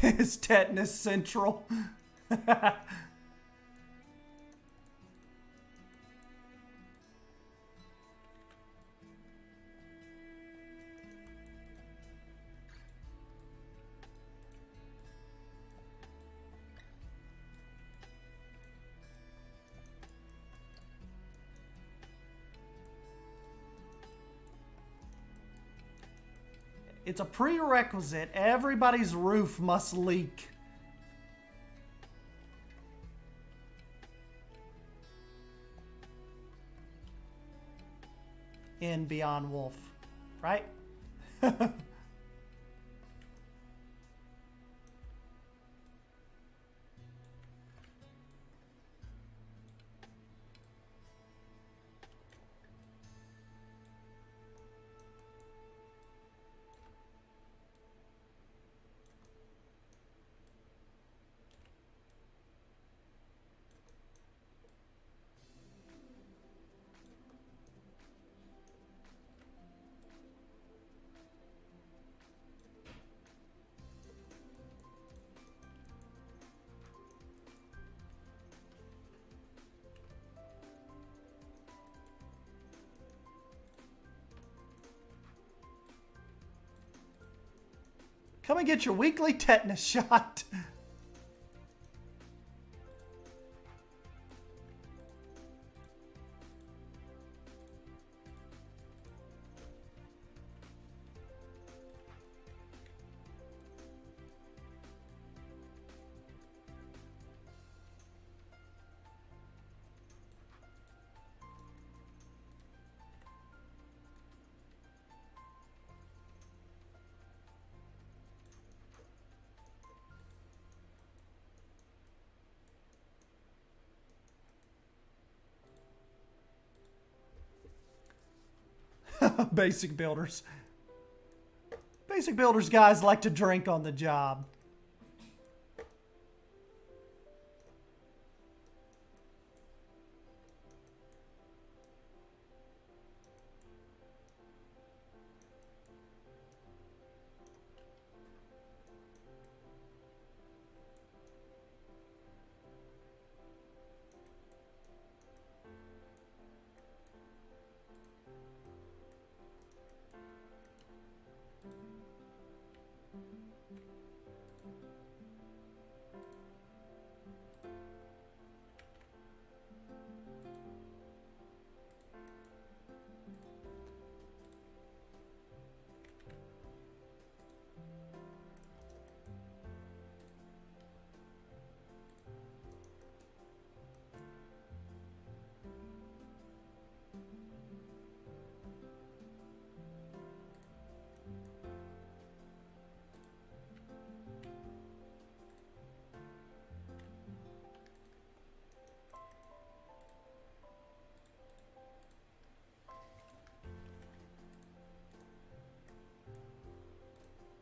It's Tetanus Central. It's a prerequisite. Everybody's roof must leak. In Beyond Wolf, right? Come and get your weekly tetanus shot. Basic builders. Basic builders guys like to drink on the job.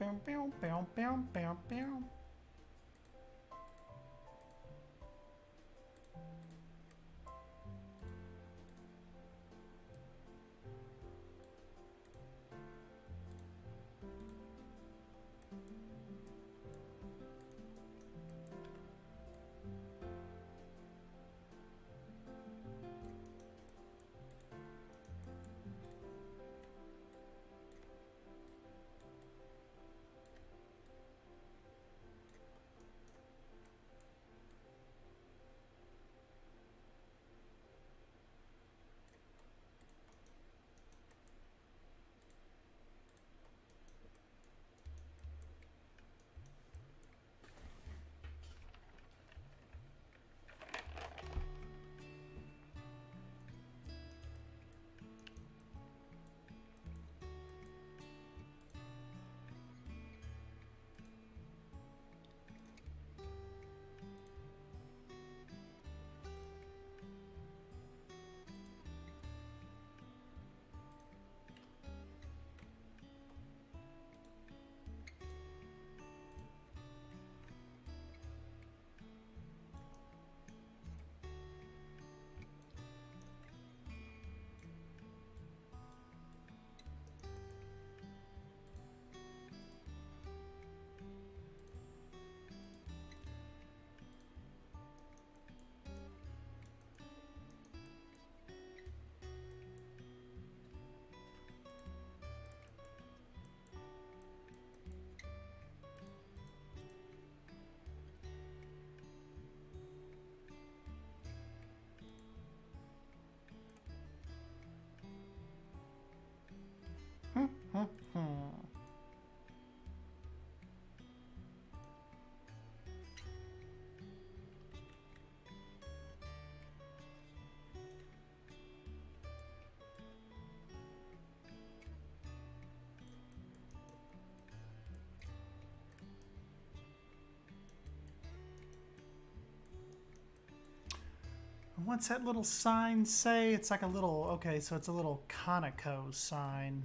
Bow, bow, bow, bow, bow, bow. What's that little sign say? It's like a little, okay, so it's a little Conoco sign.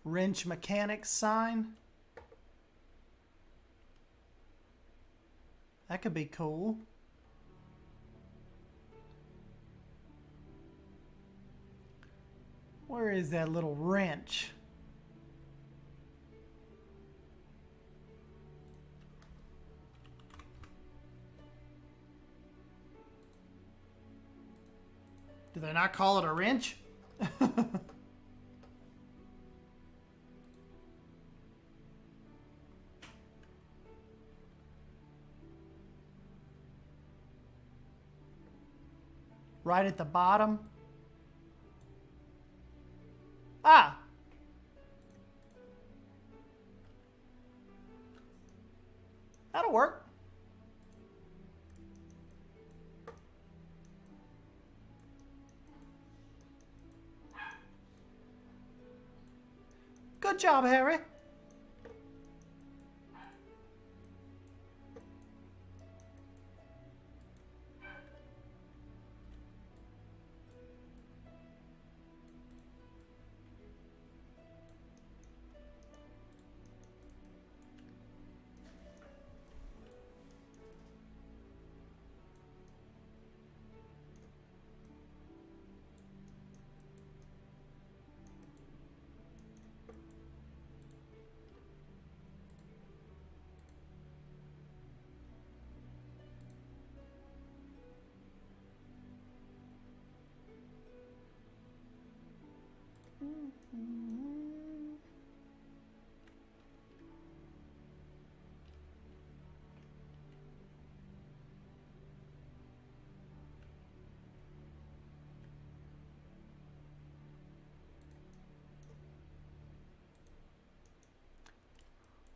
Wrench mechanics sign. That could be cool. Where is that little wrench? Do they not call it a wrench? Right at the bottom. Ah! That'll work. Good job, Harry.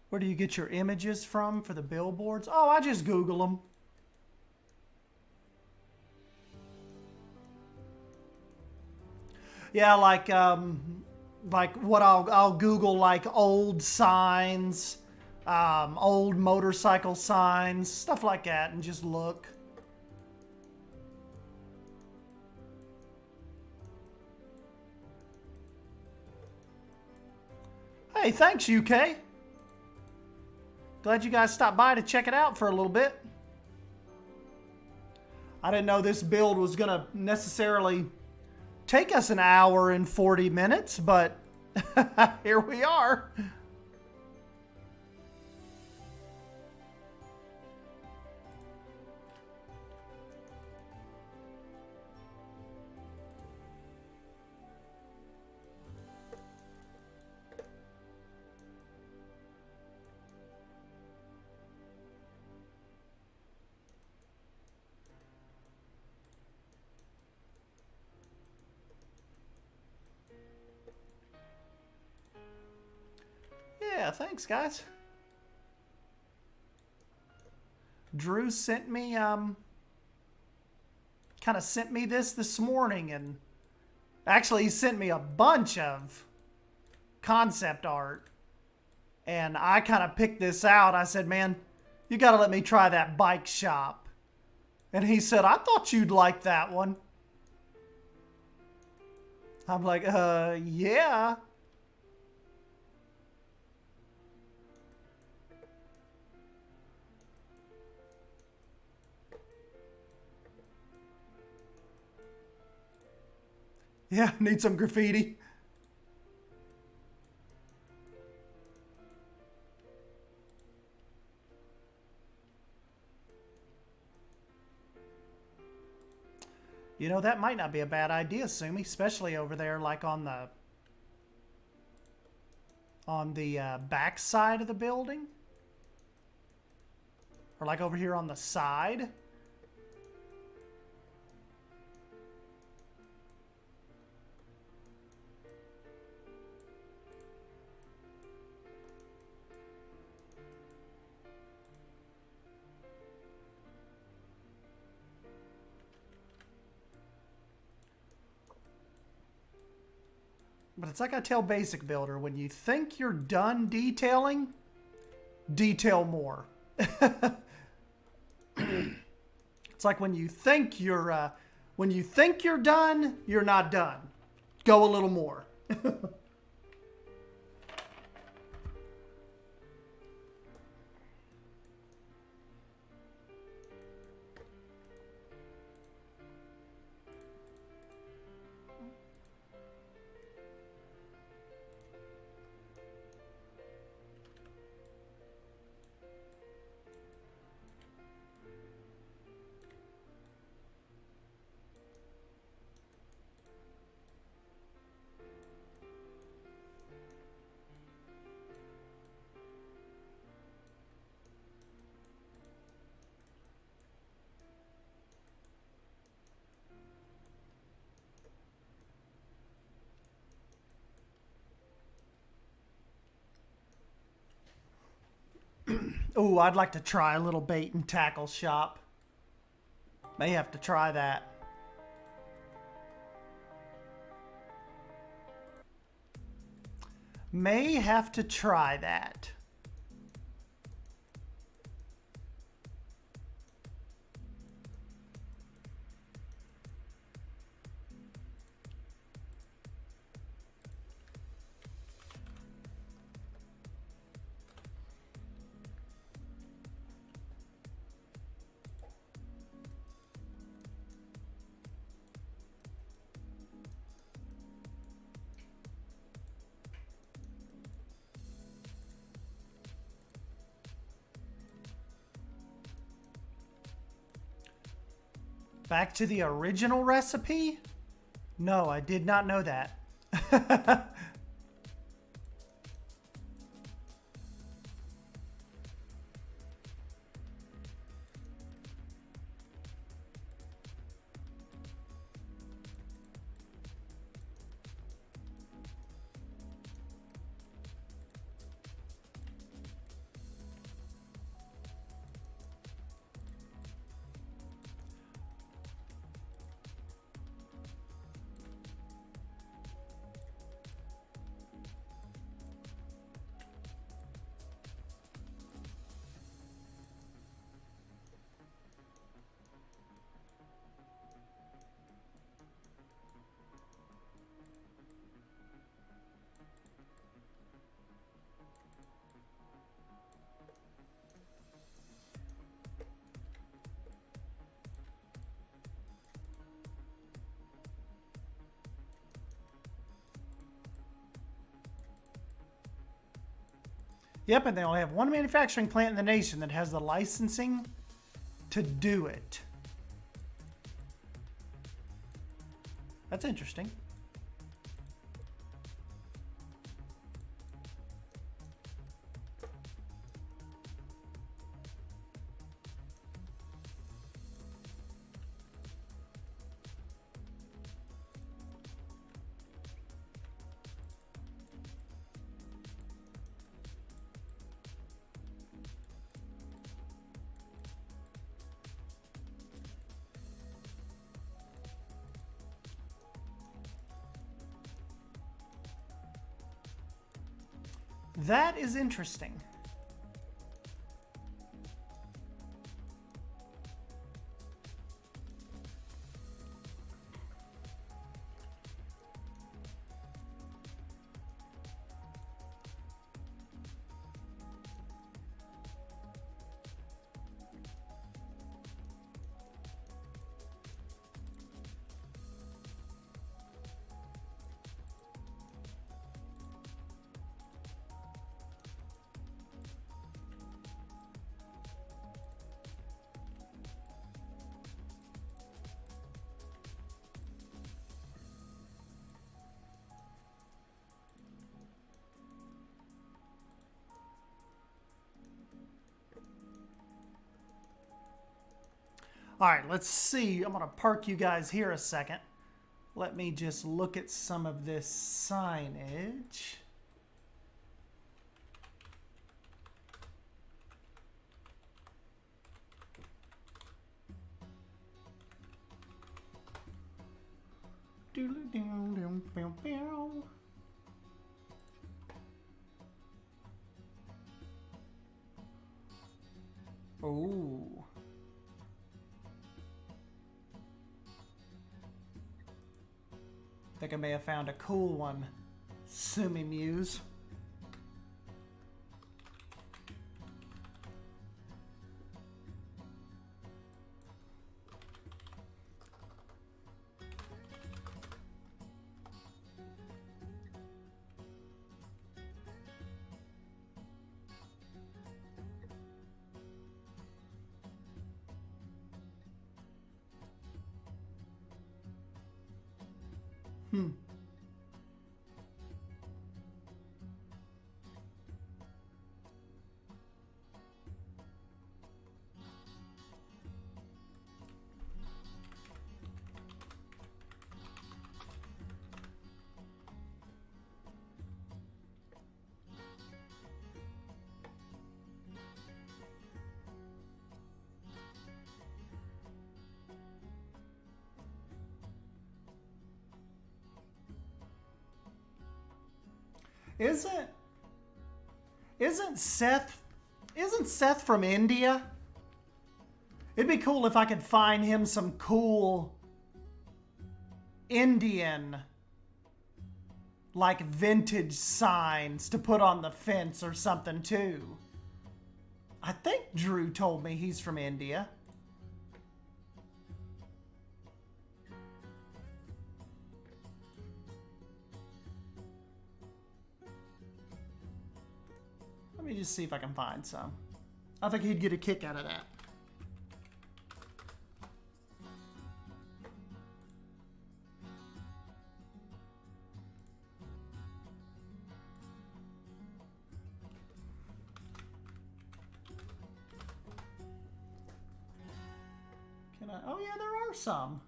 Where do you get your images from for the billboards? Oh, I just Google them. Yeah, like what I'll Google, like old signs, old motorcycle signs, stuff like that, and just look. Hey, thanks, UK. Glad you guys stopped by to check it out for a little bit. I didn't know this build was going to necessarily take us an hour and 40 minutes, but here we are. Yeah, thanks, guys. Drew sent me, kind of sent me this morning, and actually he sent me a bunch of concept art, and I kind of picked this out. I said, man, you got to let me try that bike shop. And he said, I thought you'd like that one. I'm like, yeah. Yeah, need some graffiti. You know, that might not be a bad idea, Sumi, especially over there, like on the back side of the building. Or like over here on the side. But it's like I tell Basic Builder, when you think you're done detailing, detail more. It's like when you think you're done, you're not done. Go a little more. Ooh, I'd like to try a little bait and tackle shop. May have to try that. May have to try that. Back to the original recipe? No, I did not know that. Yep, and they only have one manufacturing plant in the nation that has the licensing to do it. That's interesting. That is interesting. All right, let's see. I'm going to park you guys here a second. Let me just look at some of this signage. Oh. Think I may have found a cool one. Sue me, Muse. Isn't Seth from India? It'd be cool if I could find him some cool Indian like vintage signs to put on the fence or something too. I think Drew told me he's from India. Let me just see if I can find some. I think he'd get a kick out of that. Can I? Oh yeah, there are some.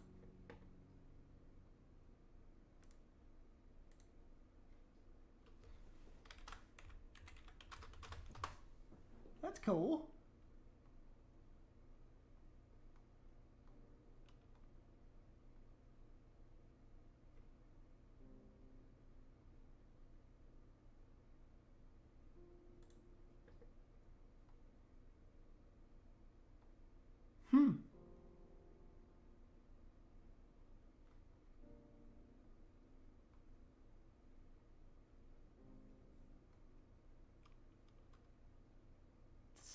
That's cool.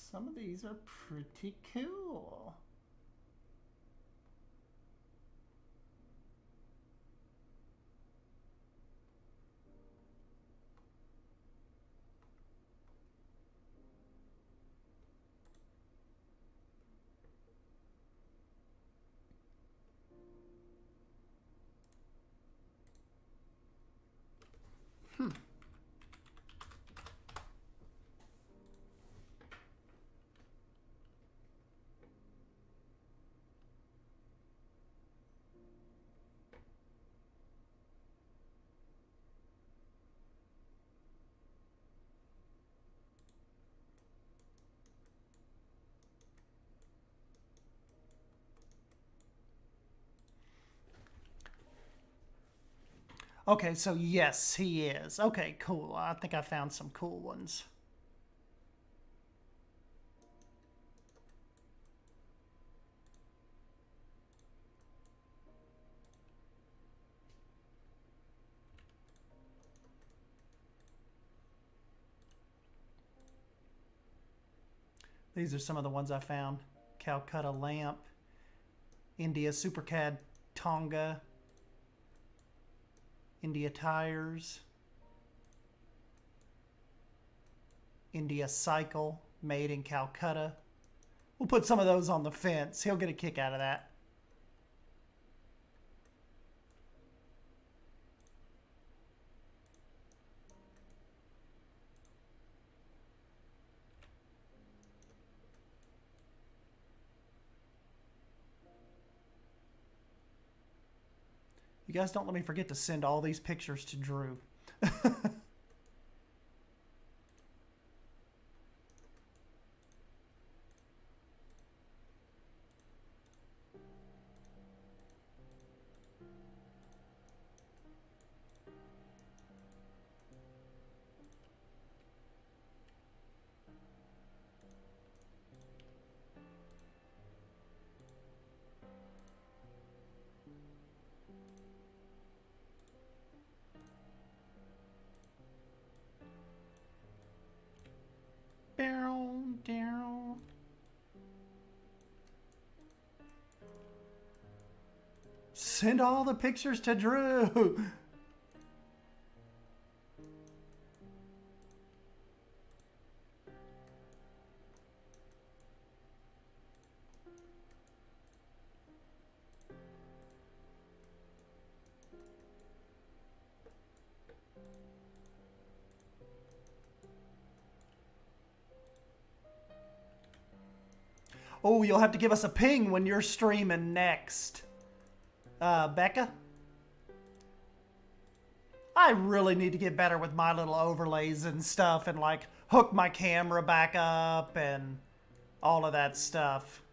Some of these are pretty cool. Okay, so yes, he is. Okay, cool. I think I found some cool ones. These are some of the ones I found. Calcutta lamp, India Supercad Tonga, India tires, India cycle made in Calcutta. We'll put some of those on the fence. He'll get a kick out of that. guys don't let me forget to send all these pictures to Drew. Send all the pictures to Drew. Oh, you'll have to give us a ping when you're streaming next. Becca? I really need to get better with my little overlays and stuff and like hook my camera back up and all of that stuff.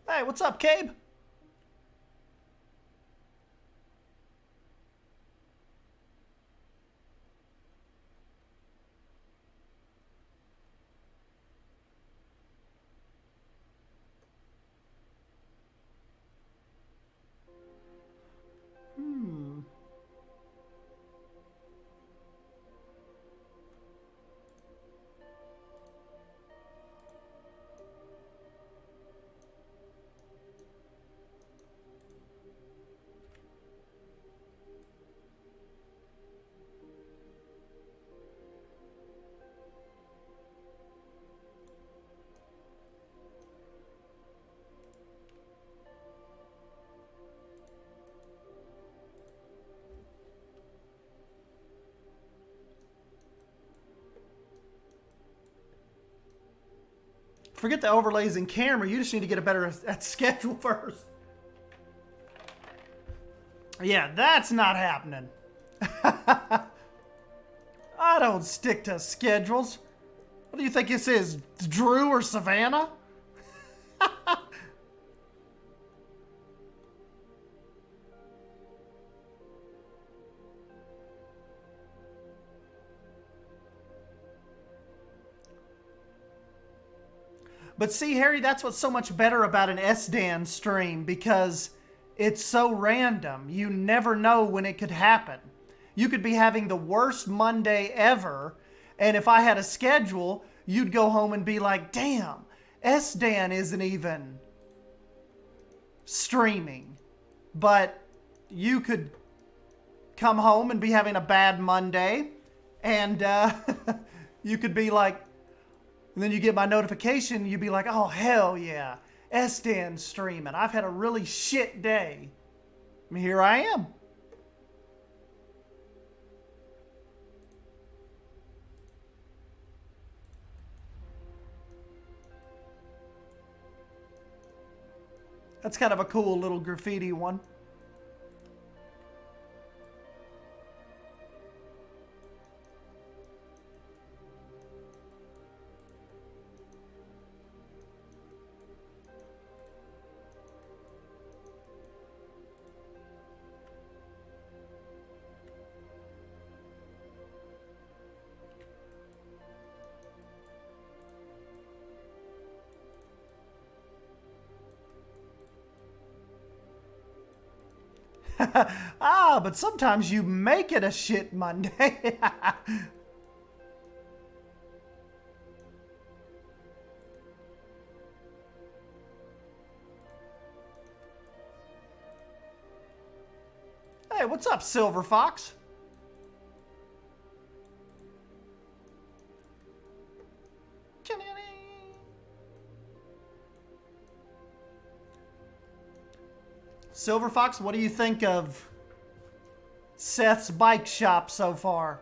Hey, what's up, Cabe? Forget the overlays in camera. You just need to get a better at schedule first. Yeah, that's not happening. I don't stick to schedules. What do you think this is, Drew or Savannah? But see, Harry, that's what's so much better about an SDAN stream, because it's so random. You never know when it could happen. You could be having the worst Monday ever, and if I had a schedule, you'd go home and be like, damn, SDAN isn't even streaming. But you could come home and be having a bad Monday, and you could be like, and then you get my notification, you'd be like, oh, hell yeah, SDAN's streaming. I've had a really shit day. I mean, here I am. That's kind of a cool little graffiti one. But sometimes you make it a shit Monday. Hey, what's up, Silver Fox? Silver Fox, what do you think of Seth's bike shop so far?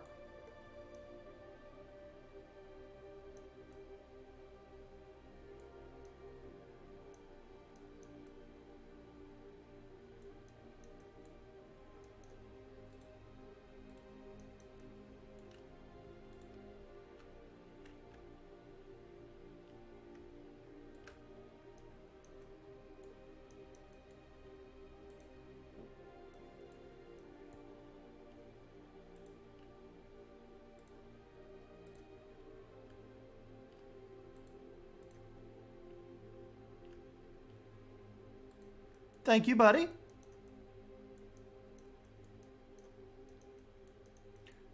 Thank you, buddy.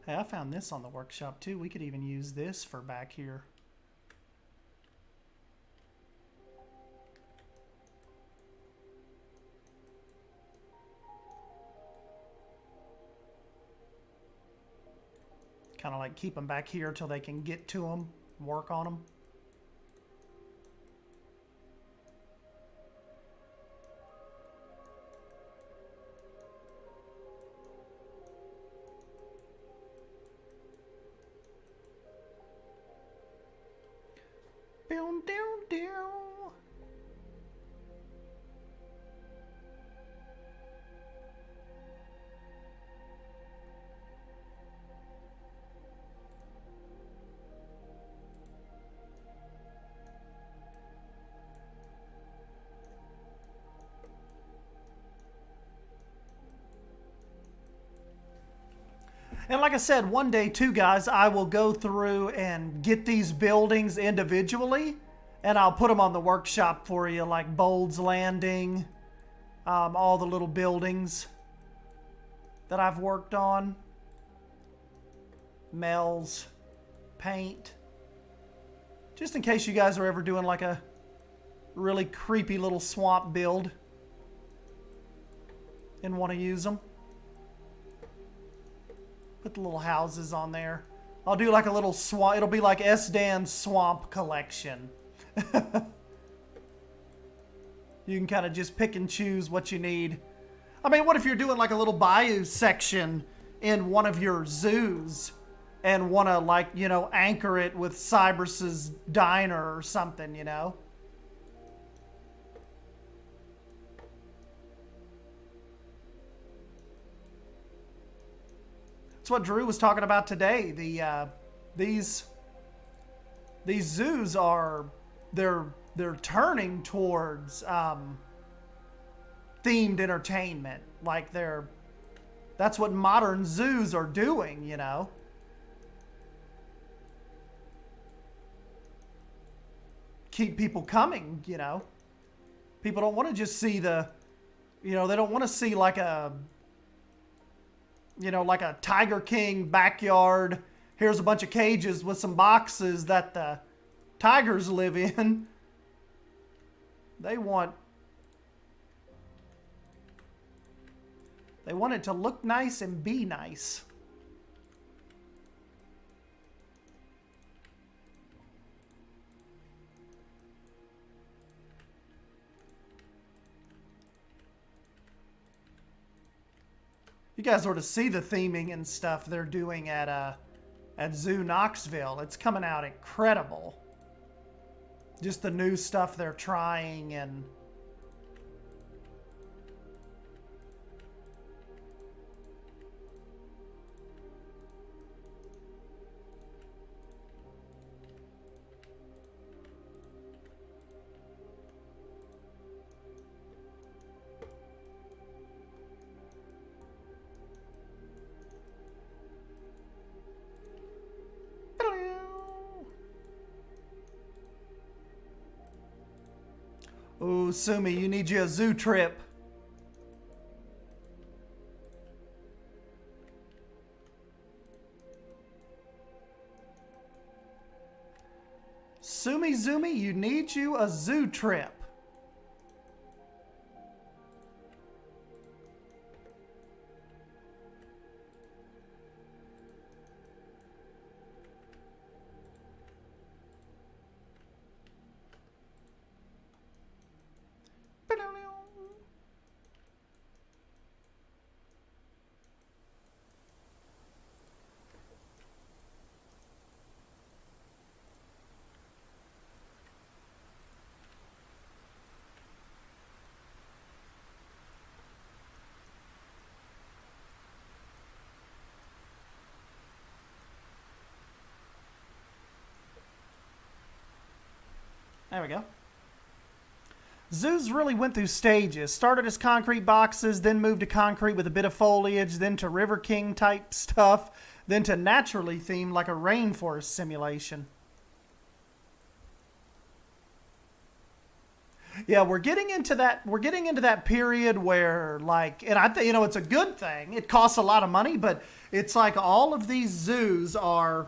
Hey, I found this on the workshop too. We could even use this for back here. Kind of like keep them back here till they can get to them, work on them. Down, down, down. And like I said, one day too, guys, I will go through and get these buildings individually, and I'll put them on the workshop for you, like Bold's Landing, all the little buildings that I've worked on. Mel's, paint. Just in case you guys are ever doing like a really creepy little swamp build and want to use them. Put the little houses on there. I'll do like a little swamp. It'll be like S-Dan's swamp collection. You can kind of just pick and choose what you need. I mean, what if you're doing like a little bayou section in one of your zoos and want to, like, you know, anchor it with Cybrus's diner or something, you know? That's what Drew was talking about today. These zoos are they're turning towards themed entertainment. Like that's what modern zoos are doing, you know. Keep people coming, you know. People don't want to just see they don't want to see like a Tiger King backyard. Here's a bunch of cages with some boxes that the tigers live in. They want it to look nice and be nice. You guys ought to see the theming and stuff they're doing at Zoo Knoxville. It's coming out incredible. Just the new stuff they're trying and... Ooh, Sumi, you need you a zoo trip. Sumi Zumi, you need you a zoo trip. we go. Zoos really went through stages. Started as concrete boxes, then moved to concrete with a bit of foliage, then to River King type stuff, then to naturally themed like a rainforest simulation. Yeah, we're getting into that period where, like, and I think, you know, it's a good thing. It costs a lot of money, but it's like all of these zoos are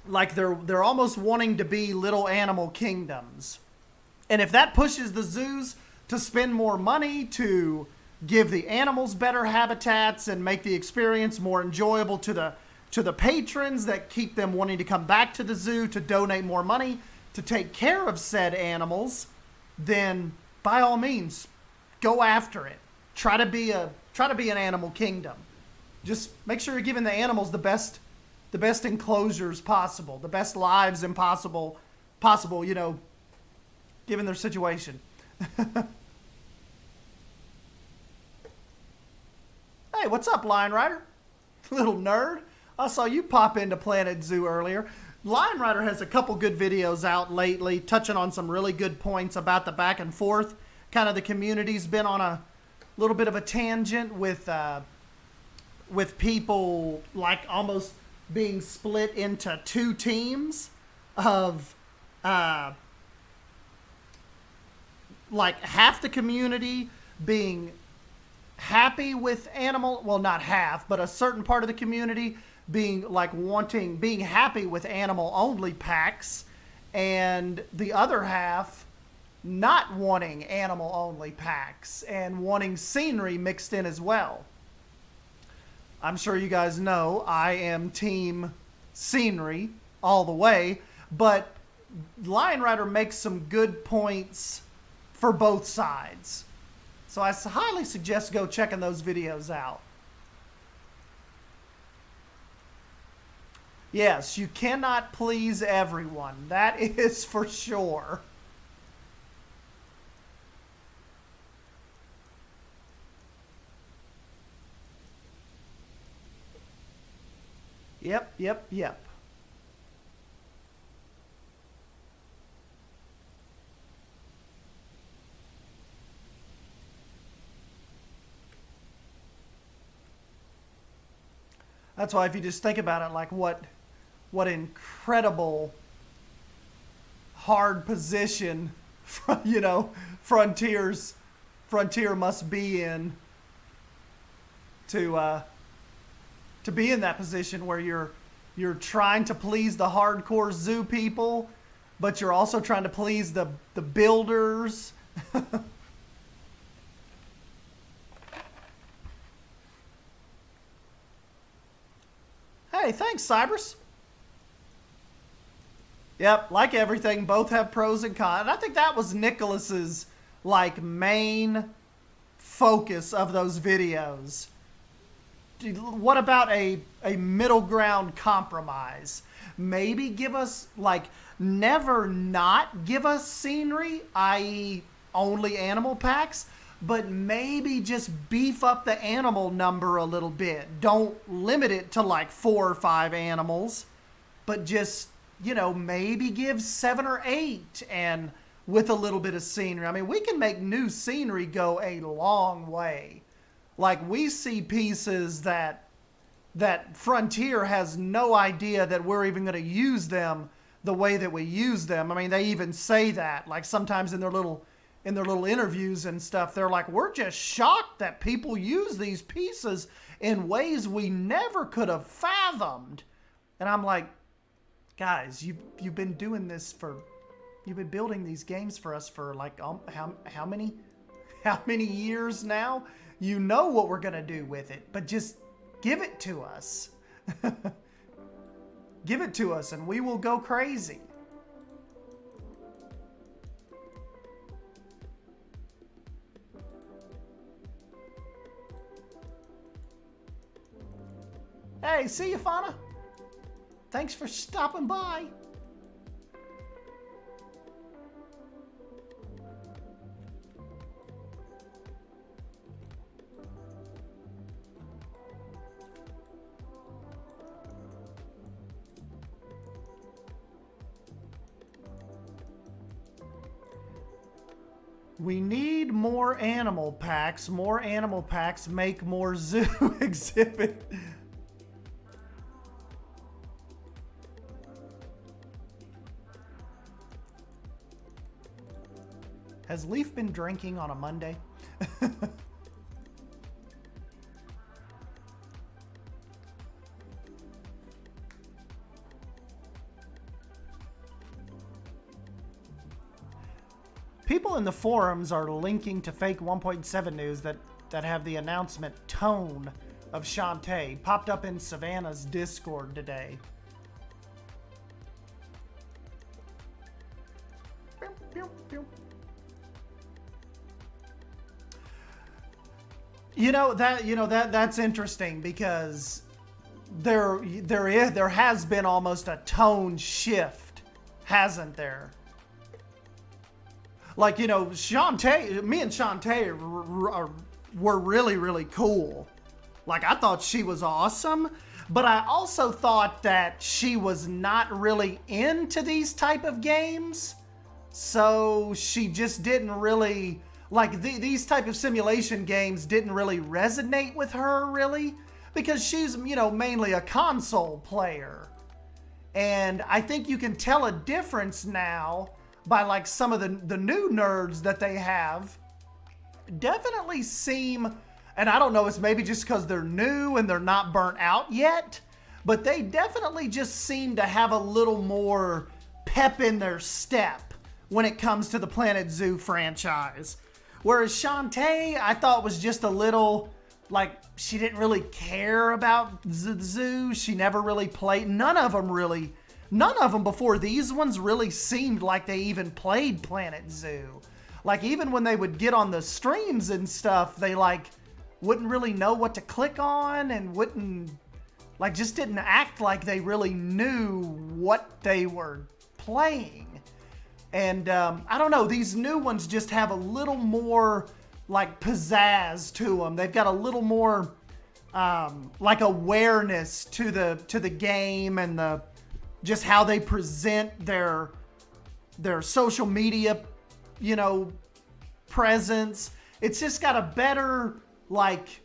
like they're almost wanting to be little animal kingdoms. And if that pushes the zoos to spend more money to give the animals better habitats and make the experience more enjoyable to the patrons that keep them wanting to come back to the zoo to donate more money to take care of said animals, then by all means, go after it. Try to be an animal kingdom. Just make sure you're giving the animals the best enclosures possible, the best lives possible, you know, given their situation. Hey, what's up, Lion Rider? Little nerd. I saw you pop into Planet Zoo earlier. Lion Rider has a couple good videos out lately touching on some really good points about the back and forth. Kind of the community's been on a little bit of a tangent with people like almost being split into two teams of like half the community being happy with not half, but a certain part of the community being happy with animal only packs, and the other half not wanting animal only packs and wanting scenery mixed in as well. I'm sure you guys know I am team scenery all the way, but Lion Rider makes some good points for both sides. So I highly suggest go checking those videos out. Yes, you cannot please everyone. That is for sure. Yep. That's why if you just think about it, like what incredible hard position, you know, Frontier must be in to be in that position where you're trying to please the hardcore zoo people, but you're also trying to please the builders. Hey, thanks, Cybers. Yep, like everything, both have pros and cons. And I think that was Nicholas's like main focus of those videos. What about a middle ground compromise? Maybe give us, like, never not give us scenery, i.e. only animal packs, but maybe just beef up the animal number a little bit. Don't limit it to like 4 or 5 animals, but just, you know, maybe give 7 or 8 and with a little bit of scenery. I mean, we can make new scenery go a long way. Like, we see pieces that Frontier has no idea that we're even going to use them the way that we use them. I mean, they even say that, like, sometimes in their little interviews and stuff, they're like, we're just shocked that people use these pieces in ways we never could have fathomed. And I'm like, guys, you've been doing this you've been building these games for us for like how many years now? You know what we're gonna do with it, but just give it to us. Give it to us and we will go crazy. Hey, see you, Fauna. Thanks for stopping by. We need more animal packs. More animal packs make more zoo exhibit. Has Leaf been drinking on a Monday? People in the forums are linking to fake 1.7 news that have the announcement tone of Shantae. Popped up in Savannah's Discord today. That's interesting because there has been almost a tone shift, hasn't there? Like, Shantae, me and Shantae were really, really cool. Like, I thought she was awesome, but I also thought that she was not really into these type of games. So she just didn't really, like, these type of simulation games didn't really resonate with her, really. Because she's, mainly a console player. And I think you can tell a difference now by like some of the new nerds that they have definitely seem, and I don't know, it's maybe just because they're new and they're not burnt out yet, but they definitely just seem to have a little more pep in their step when it comes to the Planet Zoo franchise. Whereas Shantae, I thought was just a little, like, she didn't really care about the zoo. She never really played, none of them before these ones really seemed like they even played Planet Zoo. Like, even when they would get on the streams and stuff, they, like, wouldn't really know what to click on and wouldn't, like, just didn't act like they really knew what they were playing. And, I don't know, these new ones just have a little more, like, pizzazz to them. They've got a little more, like, awareness to the game and just how they present their social media, presence. It's just got a better, like,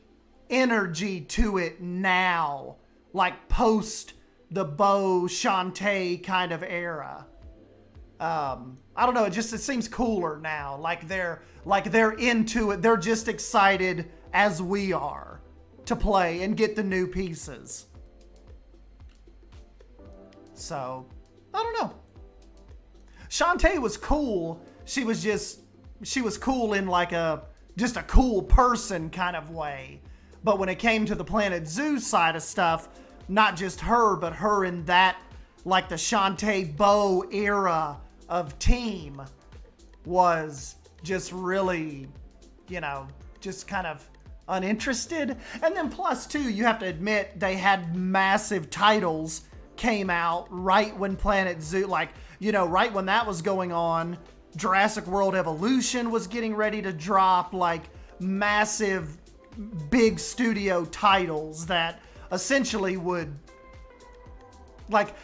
energy to it now, like post the Bo Shantae kind of era. I don't know, it seems cooler now. Like they're into it. They're just excited as we are to play and get the new pieces. So, I don't know. Shantae was cool. She was cool in like just a cool person kind of way. But when it came to the Planet Zoo side of stuff, not just her, but her in that, like the Shantae Bo era of team was just really, just kind of uninterested. And then plus too, you have to admit they had massive titles came out right when Planet Zoo, like, right when that was going on. Jurassic World Evolution was getting ready to drop, like massive big studio titles that essentially would, like,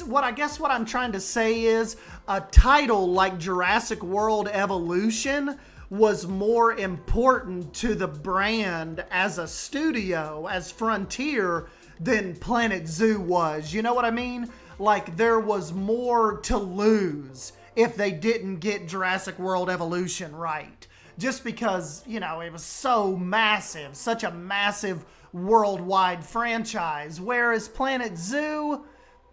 what I'm trying to say is a title like Jurassic World Evolution was more important to the brand as a studio, as Frontier, than Planet Zoo was. You know what I mean? Like, there was more to lose if they didn't get Jurassic World Evolution right. Just because, it was so massive, such a massive worldwide franchise. Whereas Planet Zoo,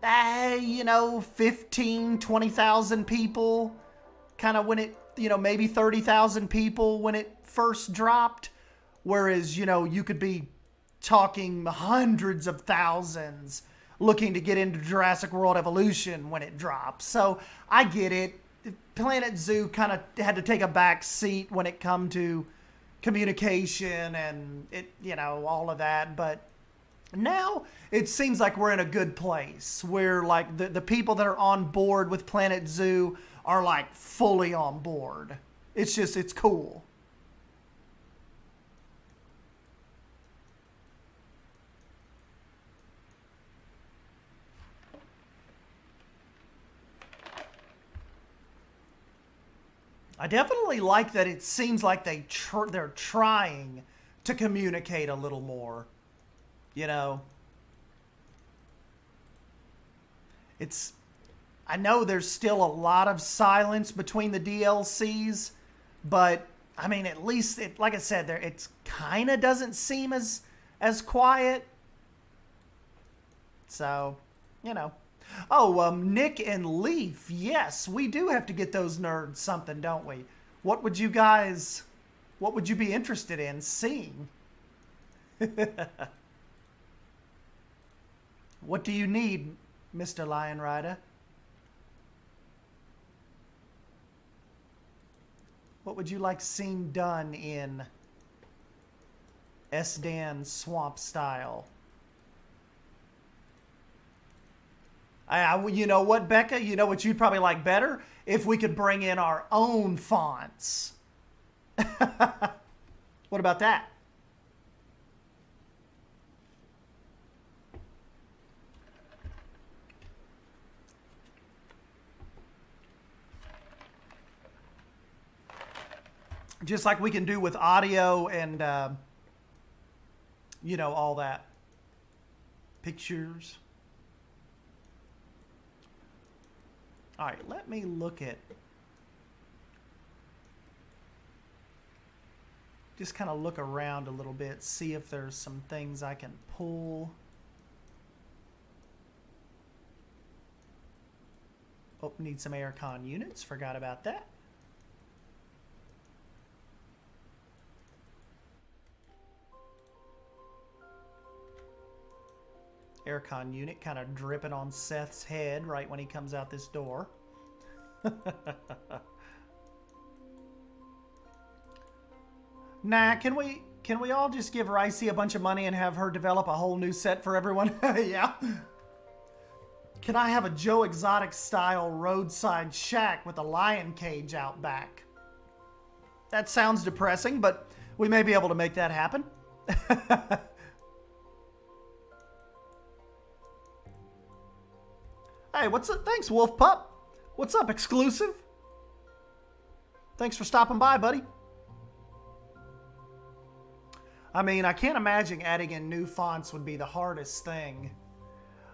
15, 20,000 people, kind of when it, maybe 30,000 people when it first dropped. Whereas, you could be talking hundreds of thousands looking to get into Jurassic World Evolution when it drops. So I get it. Planet Zoo kind of had to take a back seat when it come to communication and it, all of that. But now it seems like we're in a good place where like the people that are on board with Planet Zoo are like fully on board. It's cool. I definitely like that it seems like they're trying to communicate a little more. You know, it's, I know there's still a lot of silence between the DLCs, but I mean, at least it, like I said, there it kind of doesn't seem as quiet. So, you know. Oh, Nick and Leaf. Yes, we do have to get those nerds something, don't we? What would you be interested in seeing? What do you need, Mr. Lion Rider? What would you like seen done in Esdan Swamp style? You know what, Becca? You know what you'd probably like better? If we could bring in our own fonts. What about that? Just like we can do with audio and, you know, all that. Pictures. All right, let me look at, just kind of look around a little bit, see if there's some things I can pull. Oh, need some aircon units, forgot about that. Aircon unit kind of dripping on Seth's head right when he comes out this door. Nah, can we all just give Ricey a bunch of money and have her develop a whole new set for everyone? Yeah. Can I have a Joe Exotic style roadside shack with a lion cage out back? That sounds depressing, but we may be able to make that happen. Hey, what's up? Thanks, Wolf Pup. What's up, exclusive? Thanks for stopping by, buddy. I mean, I can't imagine adding in new fonts would be the hardest thing.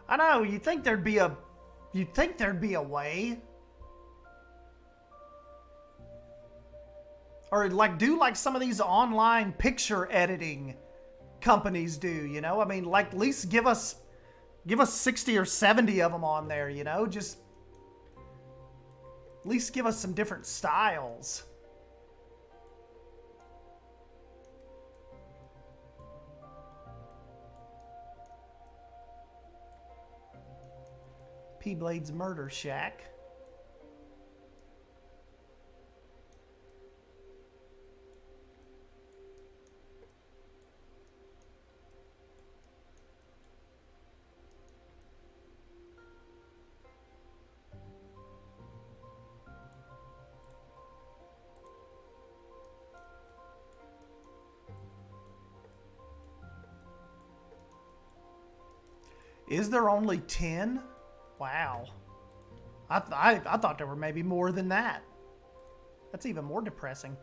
I know, you'd think there'd be a way. Or like do like some of these online picture editing companies do, you know? I mean, like at least give us 60 or 70 of them on there, you know? Just at least give us some different styles. P-Blade's Murder Shack. Is there only 10? Wow. I thought there were maybe more than that. That's even more depressing.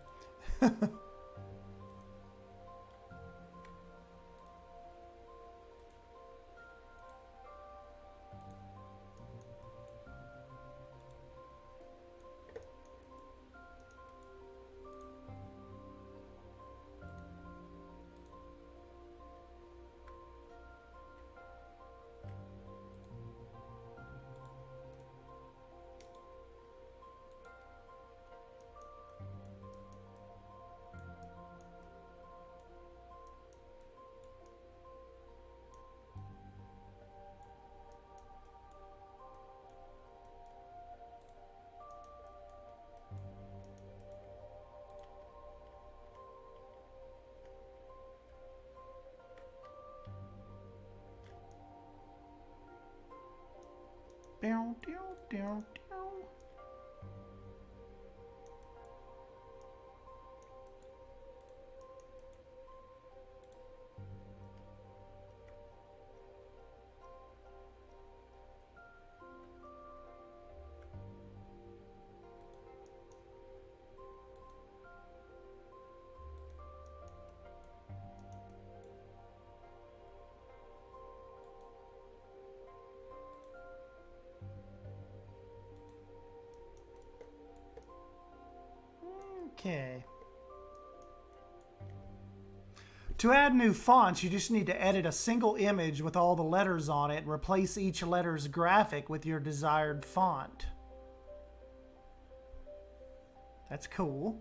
Down, down, down, down. Okay. To add new fonts, you just need to edit a single image with all the letters on it and replace each letter's graphic with your desired font. That's cool.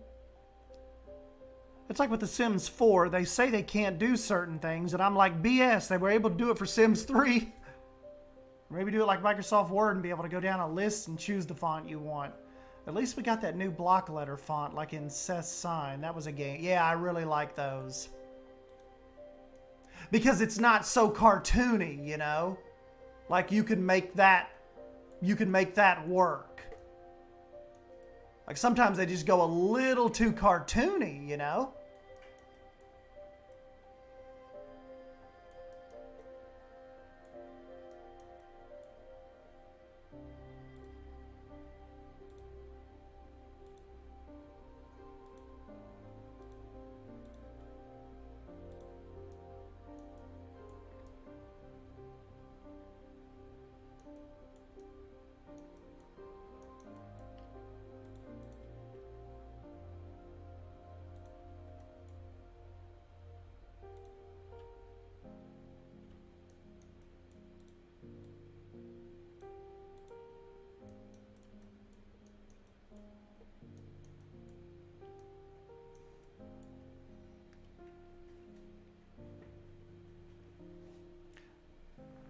It's like with The Sims 4, they say they can't do certain things, and I'm like, BS, they were able to do it for Sims 3. Maybe do it like Microsoft Word and be able to go down a list and choose the font you want. At least we got that new block letter font like in Seth's Sign. That was a game. Yeah, I really like those. Because it's not so cartoony, you know? Like you can make that work. Like sometimes they just go a little too cartoony, you know?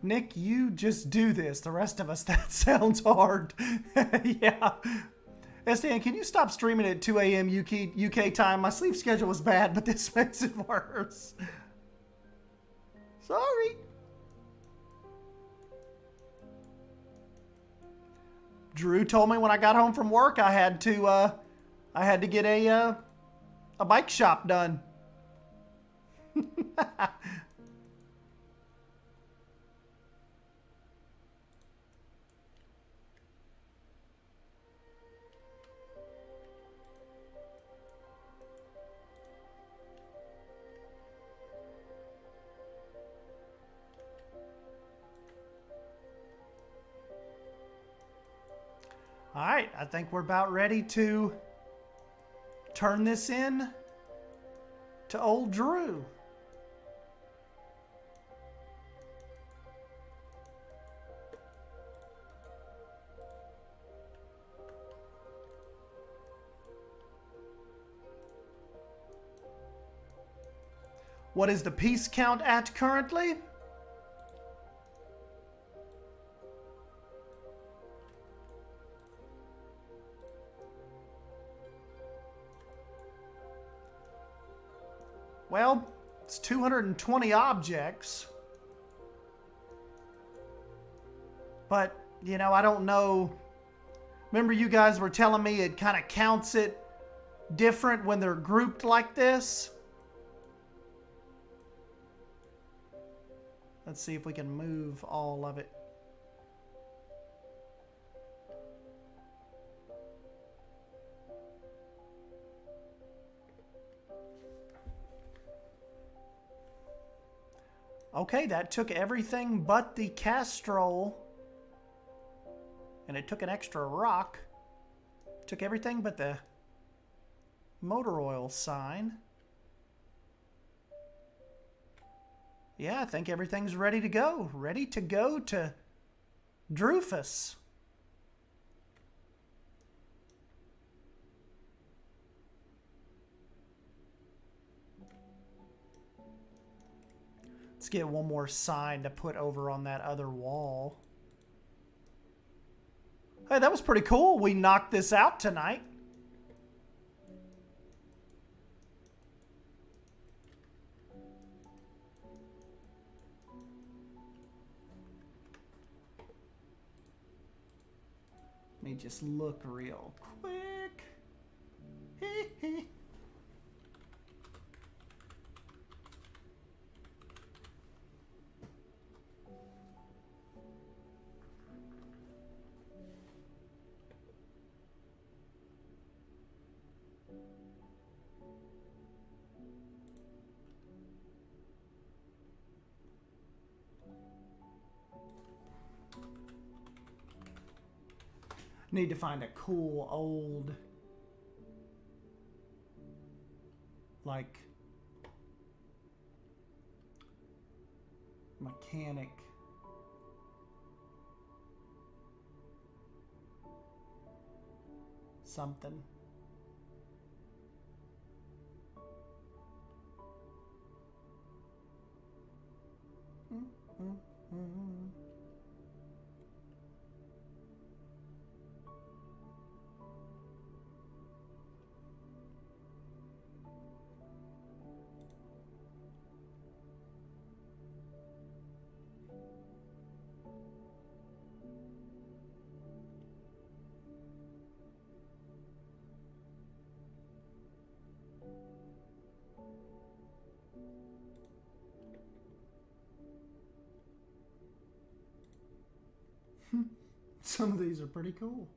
Nick, you just do this. The rest of us, that sounds hard. Yeah. SDN, can you stop streaming at 2 a.m. UK time? My sleep schedule was bad, but this makes it worse. Sorry. Drew told me when I got home from work I had to get a bike shop done. All right, I think we're about ready to turn this in to old Drew. What is the piece count at currently? Well, it's 220 objects. But, you know, I don't know. Remember you guys were telling me it kind of counts it different when they're grouped like this? Let's see if we can move all of it. Okay, that took everything but the Castrol. And it took an extra rock. Took everything but the motor oil sign. Yeah, I think everything's ready to go. Ready to go to Drufus. Let's get one more sign to put over on that other wall. Hey, that was pretty cool. We knocked this out tonight. Let me just look real quick. Need to find a cool old like mechanic. Something. Some of these are pretty cool.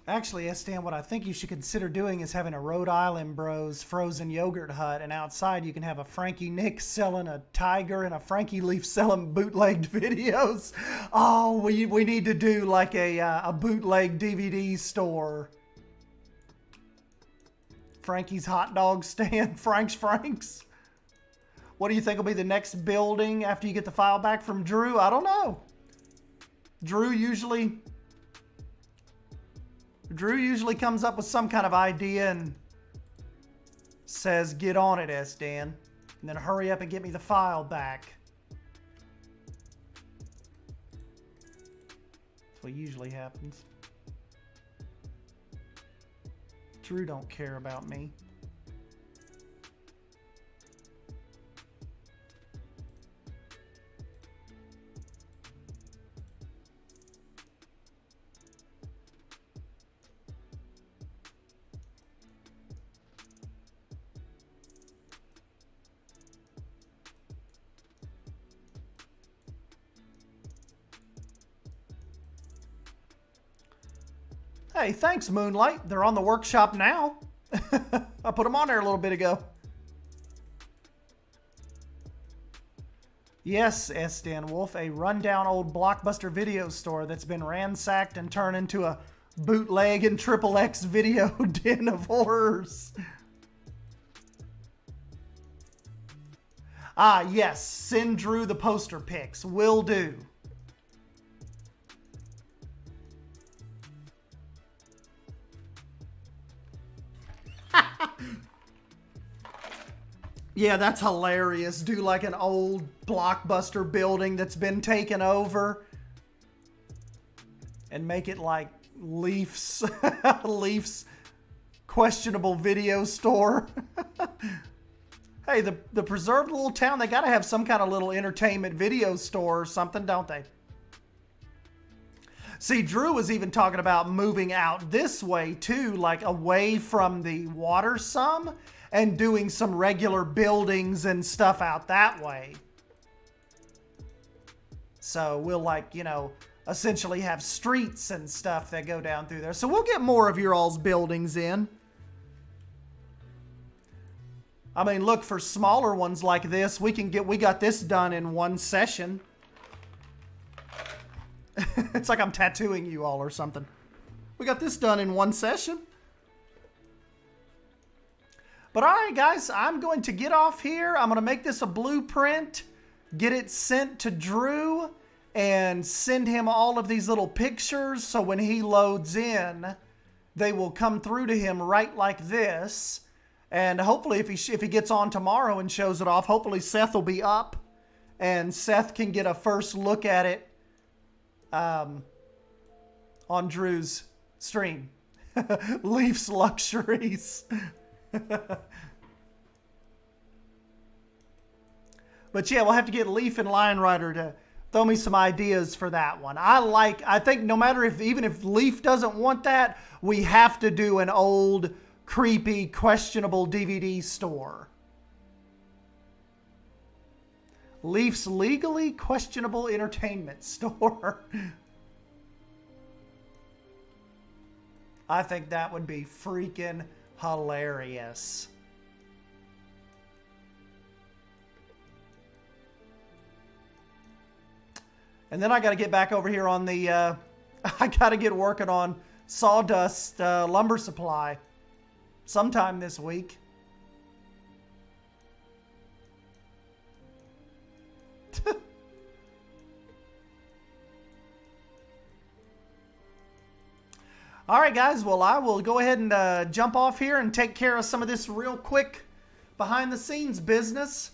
Actually, Stan, what I think you should consider doing is having a Rhode Island Bros frozen yogurt hut, and outside you can have a Frankie Nick selling a tiger and a Frankie Leaf selling bootlegged videos. Oh, we need to do like a bootleg DVD store. Frankie's hot dog stand, Frank's. What do you think will be the next building after you get the file back from Drew? I don't know. Drew usually comes up with some kind of idea and says, get on it, S-Dan. And then hurry up and get me the file back. That's what usually happens. Drew don't care about me. Hey, thanks, Moonlight. They're on the workshop now. I put them on there a little bit ago. Yes, S-Dan Wolf, a rundown old Blockbuster video store that's been ransacked and turned into a bootleg and XXX video den of horrors. Ah, yes, send Drew the poster pics. Will do. Yeah, that's hilarious. Do like an old Blockbuster building that's been taken over and make it like Leaf's questionable video store. Hey, the preserved little town, they got to have some kind of little entertainment video store or something, don't they? See, Drew was even talking about moving out this way too, like away from the water some, and doing some regular buildings and stuff out that way. So we'll like, you know, essentially have streets and stuff that go down through there. So we'll get more of your all's buildings in. I mean, look, for smaller ones like this, we got this done in one session. It's like I'm tattooing you all or something. We got this done in one session. But all right, guys, I'm going to get off here. I'm going to make this a blueprint, get it sent to Drew, and send him all of these little pictures. So when he loads in, they will come through to him right like this. And hopefully if he gets on tomorrow and shows it off, hopefully Seth will be up and Seth can get a first look at it on Drew's stream. Leafs Luxuries. But yeah, we'll have to get Leaf and Lion Rider to throw me some ideas for that one. I think no matter even if Leaf doesn't want that, we have to do an old, creepy, questionable DVD store. Leaf's legally questionable entertainment store. I think that would be freaking hilarious. And then I got to get back over here on the, I got to get working on Sawdust lumber supply sometime this week. All right, guys. Well, I will go ahead and jump off here and take care of some of this real quick behind the scenes business.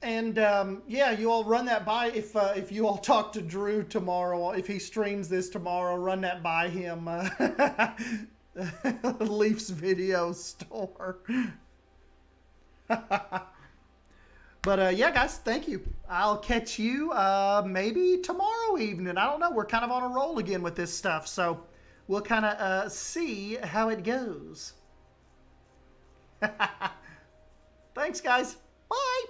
And yeah, you all run that by if you all talk to Drew tomorrow, if he streams this tomorrow, run that by him. Leaf's video store. But yeah, guys, thank you. I'll catch you maybe tomorrow evening. I don't know. We're kind of on a roll again with this stuff, so we'll kind of see how it goes. Thanks, guys. Bye.